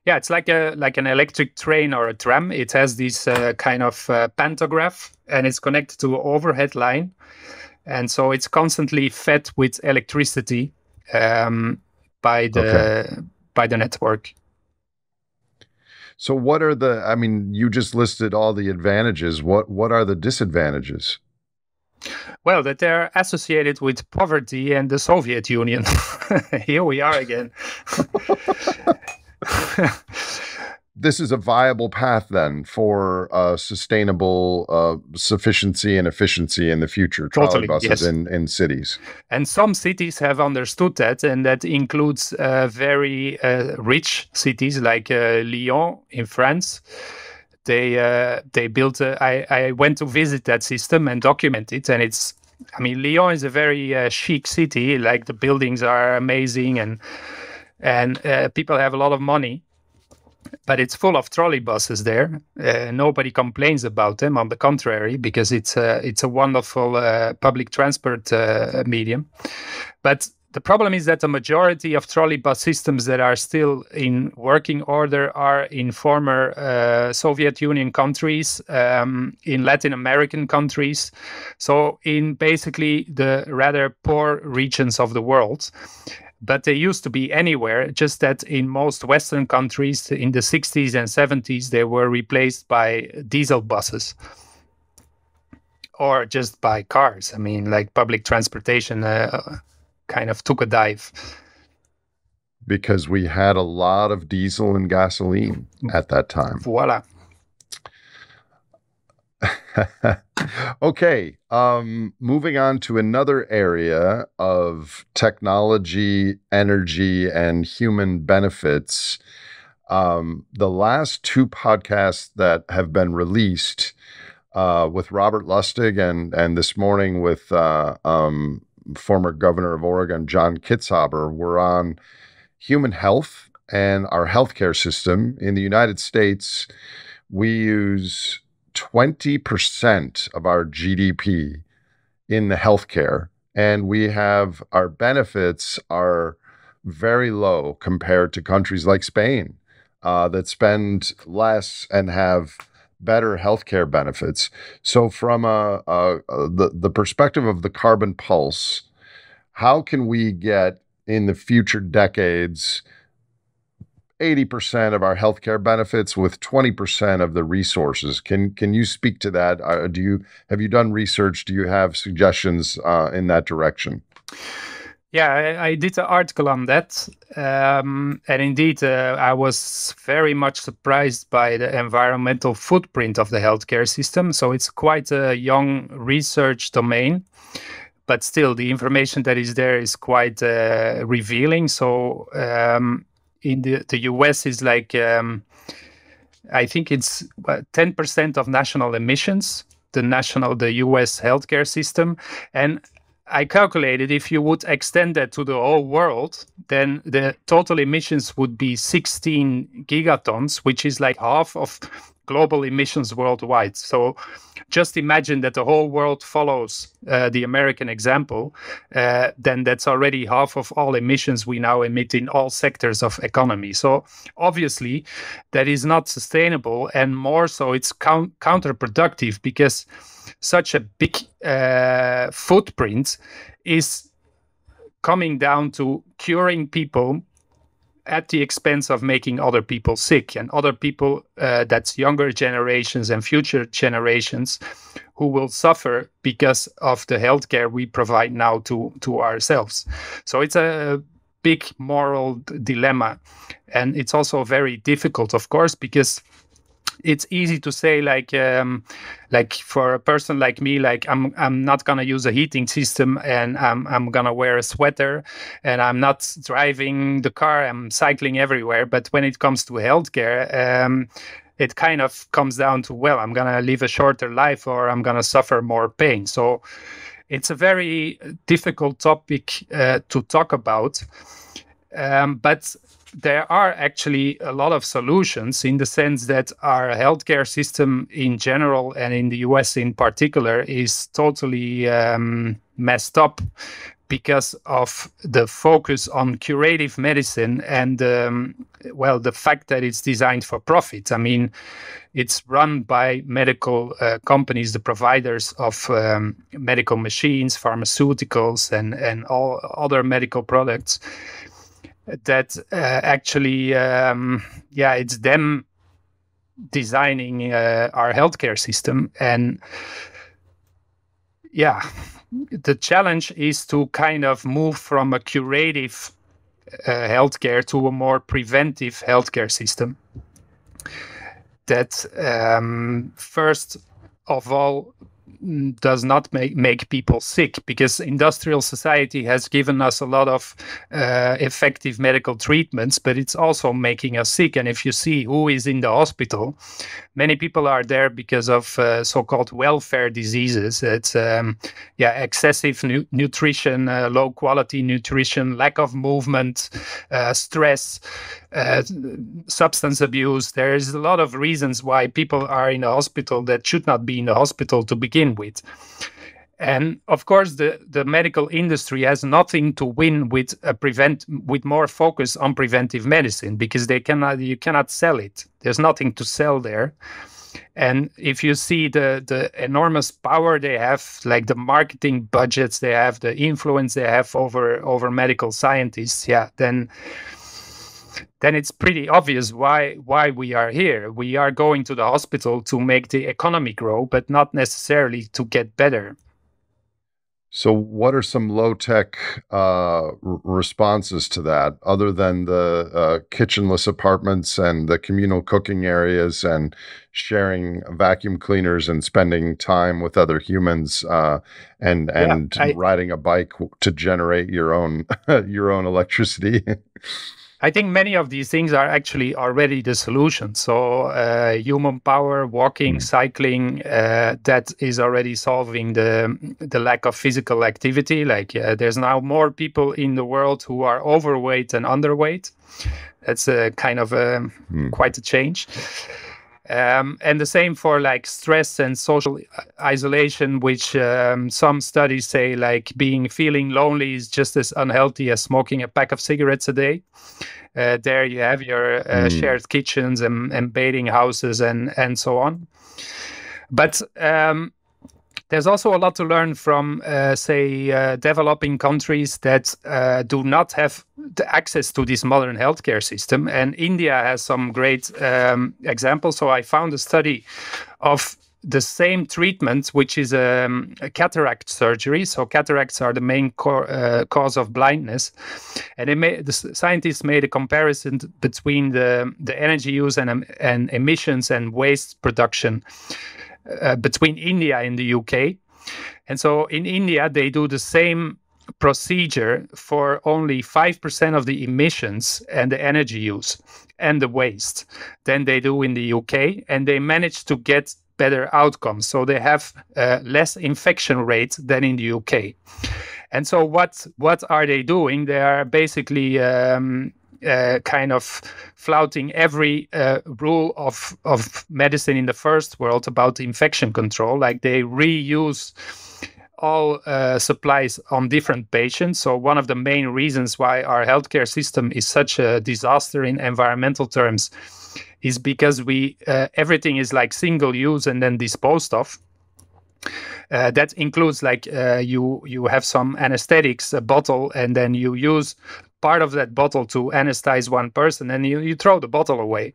Yeah, it's like an electric train or a tram. It has this kind of pantograph, and it's connected to an overhead line, and so it's constantly fed with electricity by the network. So what are I mean, you just listed all the advantages. What are the disadvantages? Well, that they're associated with poverty and the Soviet Union. Here we are again. This is a viable path then for sustainable sufficiency and efficiency in the future, trolley buses in cities. And some cities have understood that, and that includes very rich cities like Lyon in France. They built I went to visit that system and document it, and Lyon is a very chic city. Like, the buildings are amazing, and people have a lot of money, but it's full of trolley buses there. Nobody complains about them, on the contrary, because it's a wonderful public transport medium. But the problem is that the majority of trolley bus systems that are still in working order are in former Soviet Union countries, in Latin American countries, so in basically the rather poor regions of the world. But they used to be anywhere, just that in most Western countries in the 60s and 70s, they were replaced by diesel buses or just by cars. Like, public transportation kind of took a dive. Because we had a lot of diesel and gasoline at that time. Voila. Okay, moving on to another area of technology, energy, and human benefits. The last two podcasts that have been released with Robert Lustig and this morning with former governor of Oregon, John Kitzhaber, were on human health and our healthcare system. In the United States, we use 20% of our GDP in the healthcare, and our benefits are very low compared to countries like Spain that spend less and have better healthcare benefits. So from the perspective of the carbon pulse, how can we get in the future decades 80% of our healthcare benefits with 20% of the resources. Can you speak to that? Have you done research? Do you have suggestions in that direction? Yeah, I did an article on that. And indeed, I was very much surprised by the environmental footprint of the healthcare system. So it's quite a young research domain, but still the information that is there is quite revealing. So in the US is like, I think it's 10% of national emissions, the US healthcare system. And I calculated if you would extend that to the whole world, then the total emissions would be 16 gigatons, which is like half of global emissions worldwide. So just imagine that the whole world follows the American example, then that's already half of all emissions we now emit in all sectors of economy. So obviously that is not sustainable, and more so it's counterproductive, because such a big footprint is coming down to curing people at the expense of making other people sick, and other people, that's younger generations and future generations, who will suffer because of the healthcare we provide now to ourselves. So it's a big moral dilemma, and it's also very difficult, of course, because it's easy to say, like for a person like me, like I'm not gonna use a heating system, and I'm gonna wear a sweater, and I'm not driving the car, I'm cycling everywhere. But when it comes to healthcare, it kind of comes down to, well, I'm gonna live a shorter life, or I'm gonna suffer more pain. So it's a very difficult topic to talk about, but there are actually a lot of solutions, in the sense that our healthcare system in general, and in the US in particular, is totally messed up because of the focus on curative medicine and, the fact that it's designed for profit. I mean, it's run by medical companies, the providers of medical machines, pharmaceuticals, and all other medical products, that actually, it's them designing our healthcare system. And the challenge is to kind of move from a curative healthcare to a more preventive healthcare system that, first of all, does not make people sick, because industrial society has given us a lot of effective medical treatments, but it's also making us sick. And if you see who is in the hospital, many people are there because of so-called welfare diseases. It's excessive nutrition, low quality nutrition, lack of movement, stress, substance abuse. There is a lot of reasons why people are in a hospital that should not be in the hospital to begin with. And of course, the medical industry has nothing to win with with more focus on preventive medicine, because you cannot sell it. There's nothing to sell there. And if you see the enormous power they have, like the marketing budgets they have, the influence they have over medical scientists, then it's pretty obvious why we are here. We are going to the hospital to make the economy grow, but not necessarily to get better. So what are some low-tech responses to that, other than the kitchenless apartments and the communal cooking areas and sharing vacuum cleaners and spending time with other humans and riding a bike to generate your own electricity? I think many of these things are actually already the solution. So human power, walking, cycling, that is already solving the lack of physical activity. Like there's now more people in the world who are overweight than underweight. That's kind of quite a change. And the same for like stress and social isolation, which some studies say like feeling lonely is just as unhealthy as smoking a pack of cigarettes a day. There you have your shared kitchens and bathing houses and so on. But There's also a lot to learn from, say, developing countries that do not have the access to this modern healthcare system. And India has some great examples. So I found a study of the same treatment, which is a cataract surgery. So cataracts are the main cause of blindness. And the scientists made a comparison between the energy use and emissions and waste production between India and the UK. And so in India, they do the same procedure for only 5% of the emissions and the energy use and the waste than they do in the UK. And they manage to get better outcomes. So they have less infection rate than in the UK. And so what are they doing? They are basically kind of flouting every rule of medicine in the first world about infection control. Like they reuse all supplies on different patients. So one of the main reasons why our healthcare system is such a disaster in environmental terms is because everything is like single use and then disposed of. That includes like you have some anesthetics, a bottle, and then you use part of that bottle to anesthetize one person, and you throw the bottle away.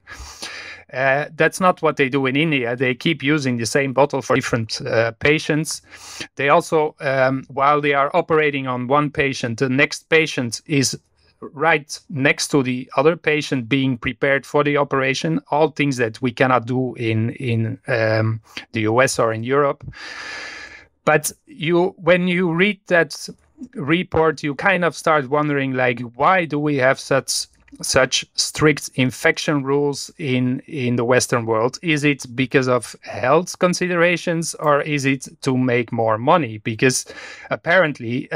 That's not what they do in India. They keep using the same bottle for different patients. They also, while they are operating on one patient, the next patient is right next to the other patient being prepared for the operation, all things that we cannot do in the US or in Europe. But when you read that report, you kind of start wondering, like, why do we have such strict infection rules in the Western world? Is it because of health considerations, or is it to make more money? Because apparently,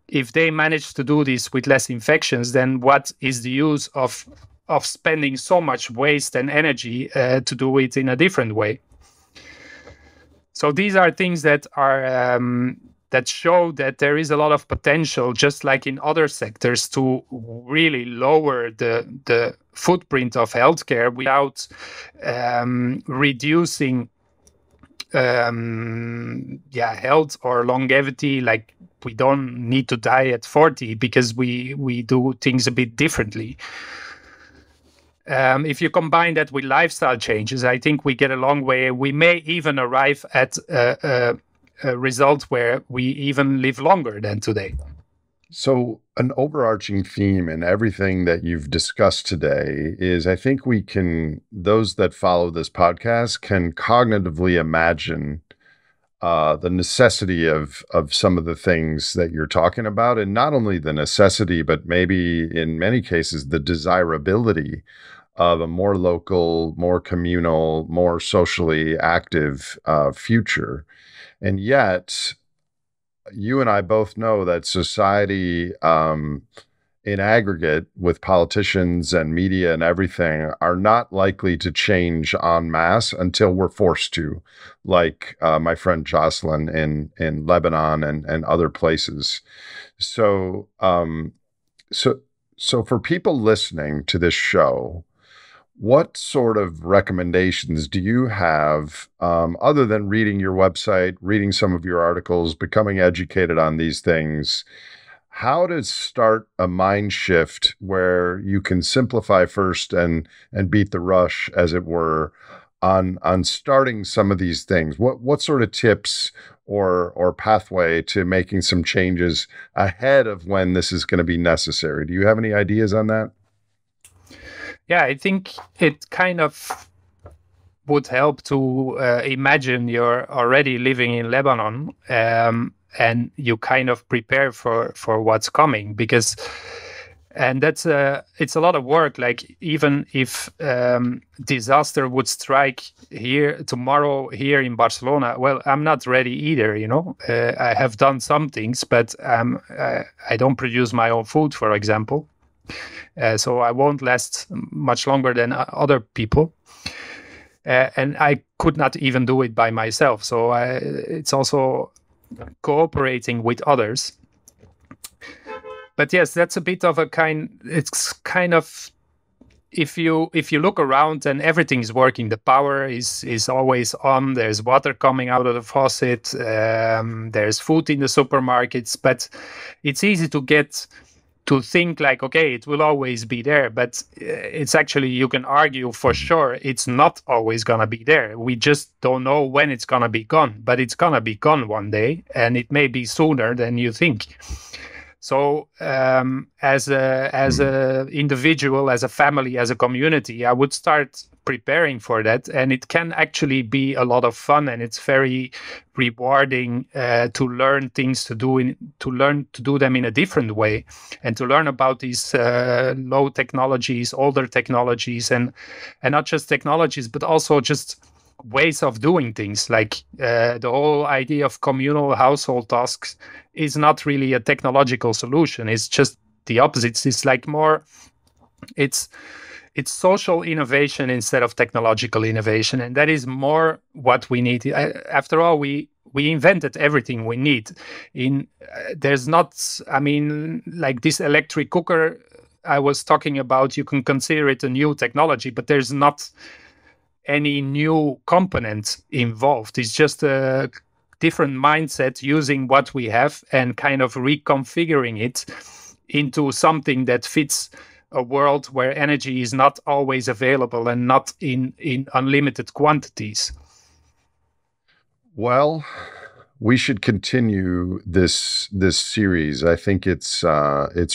if they manage to do this with less infections, then what is the use of spending so much waste and energy to do it in a different way? So these are things that are that show that there is a lot of potential, just like in other sectors, to really lower the footprint of healthcare without reducing health or longevity. Like, we don't need to die at 40 because we do things a bit differently. If you combine that with lifestyle changes, I think we get a long way. We may even arrive at a result where we even live longer than today. So an overarching theme in everything that you've discussed today is, I think those that follow this podcast can cognitively imagine the necessity of some of the things that you're talking about, and not only the necessity, but maybe in many cases, the desirability of a more local, more communal, more socially active future. And yet, you and I both know that society in aggregate, with politicians and media and everything, are not likely to change en masse until we're forced to, like my friend Jocelyn in Lebanon and other places. So for people listening to this show, what sort of recommendations do you have, other than reading your website, reading some of your articles, becoming educated on these things? How to start a mind shift where you can simplify first and beat the rush, as it were, on starting some of these things? What sort of tips or pathway to making some changes ahead of when this is going to be necessary? Do you have any ideas on that? Yeah, I think it kind of would help to imagine you're already living in Lebanon, and you kind of prepare for what's coming, and it's a lot of work. Like, even if disaster would strike tomorrow here in Barcelona, well, I'm not ready either. I have done some things, but I don't produce my own food, for example. So I won't last much longer than other people. And I could not even do it by myself. So it's also cooperating with others. But yes, that's a bit of it's kind of if you look around and everything is working, the power is always on. There's water coming out of the faucet. There's food in the supermarkets, but it's easy to think like, okay, it will always be there, but it's actually, you can argue for sure it's not always gonna be there. We just don't know when it's gonna be gone, but it's gonna be gone one day, and it may be sooner than you think. So as a individual, as a family, as a community, I would start preparing for that, and it can actually be a lot of fun, and it's very rewarding to learn things to learn to do them in a different way, and to learn about these low technologies, older technologies, and not just technologies, but also just ways of doing things. Like the whole idea of communal household tasks is not really a technological solution. It's just the opposite. It's like more, it's social innovation instead of technological innovation, and that is more what we need. After all, we invented everything we need. There's not, I mean, like this electric cooker I was talking about, you can consider it a new technology, but there's not any new component involved. It's just a different mindset using what we have and kind of reconfiguring it into something that fits a world where energy is not always available and not in unlimited quantities. Well, we should continue this series. I think it's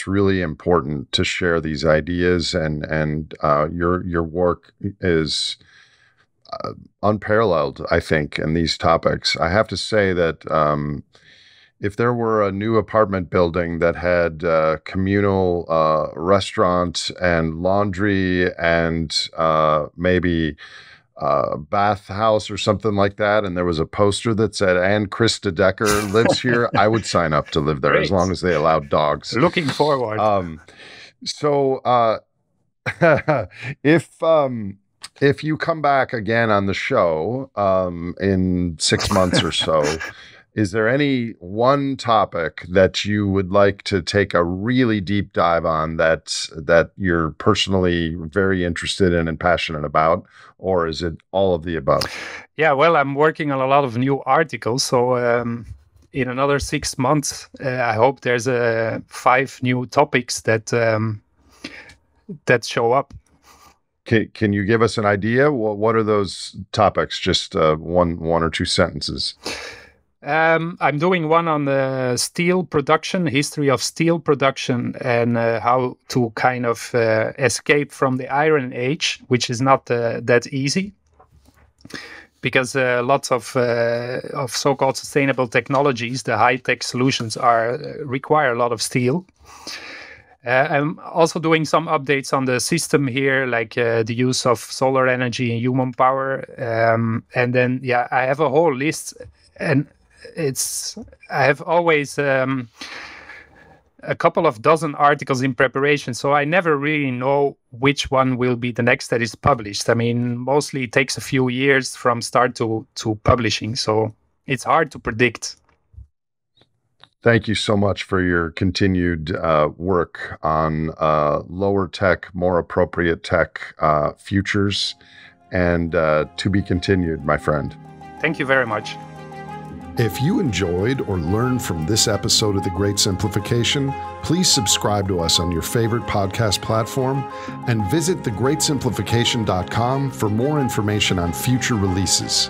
really important to share these ideas, and your work is unparalleled, I think, in these topics. I have to say that if there were a new apartment building that had communal restaurant and laundry and maybe bath house or something like that, and there was a poster that said, "And Kris De Decker lives here," I would sign up to live there. Great. As long as they allowed dogs. Looking forward. If you come back again on the show in 6 months or so, is there any one topic that you would like to take a really deep dive on that you're personally very interested in and passionate about, or is it all of the above? Yeah, well, I'm working on a lot of new articles, so in another 6 months, I hope there's 5 new topics that show up. Can you give us an idea? What are those topics? Just one or two sentences. I'm doing one on the steel production, history of steel production, and how to kind of escape from the Iron Age, which is not that easy, because lots of so-called sustainable technologies, the high-tech solutions, require a lot of steel. I'm also doing some updates on the system here, like the use of solar energy and human power. And then, I have a whole list, and I have always a couple of dozen articles in preparation, so I never really know which one will be the next that is published. I mean, mostly it takes a few years from start to publishing, so it's hard to predict. Thank you so much for your continued work on lower tech, more appropriate tech futures, and to be continued, my friend. Thank you very much. If you enjoyed or learned from this episode of The Great Simplification, please subscribe to us on your favorite podcast platform and visit thegreatsimplification.com for more information on future releases.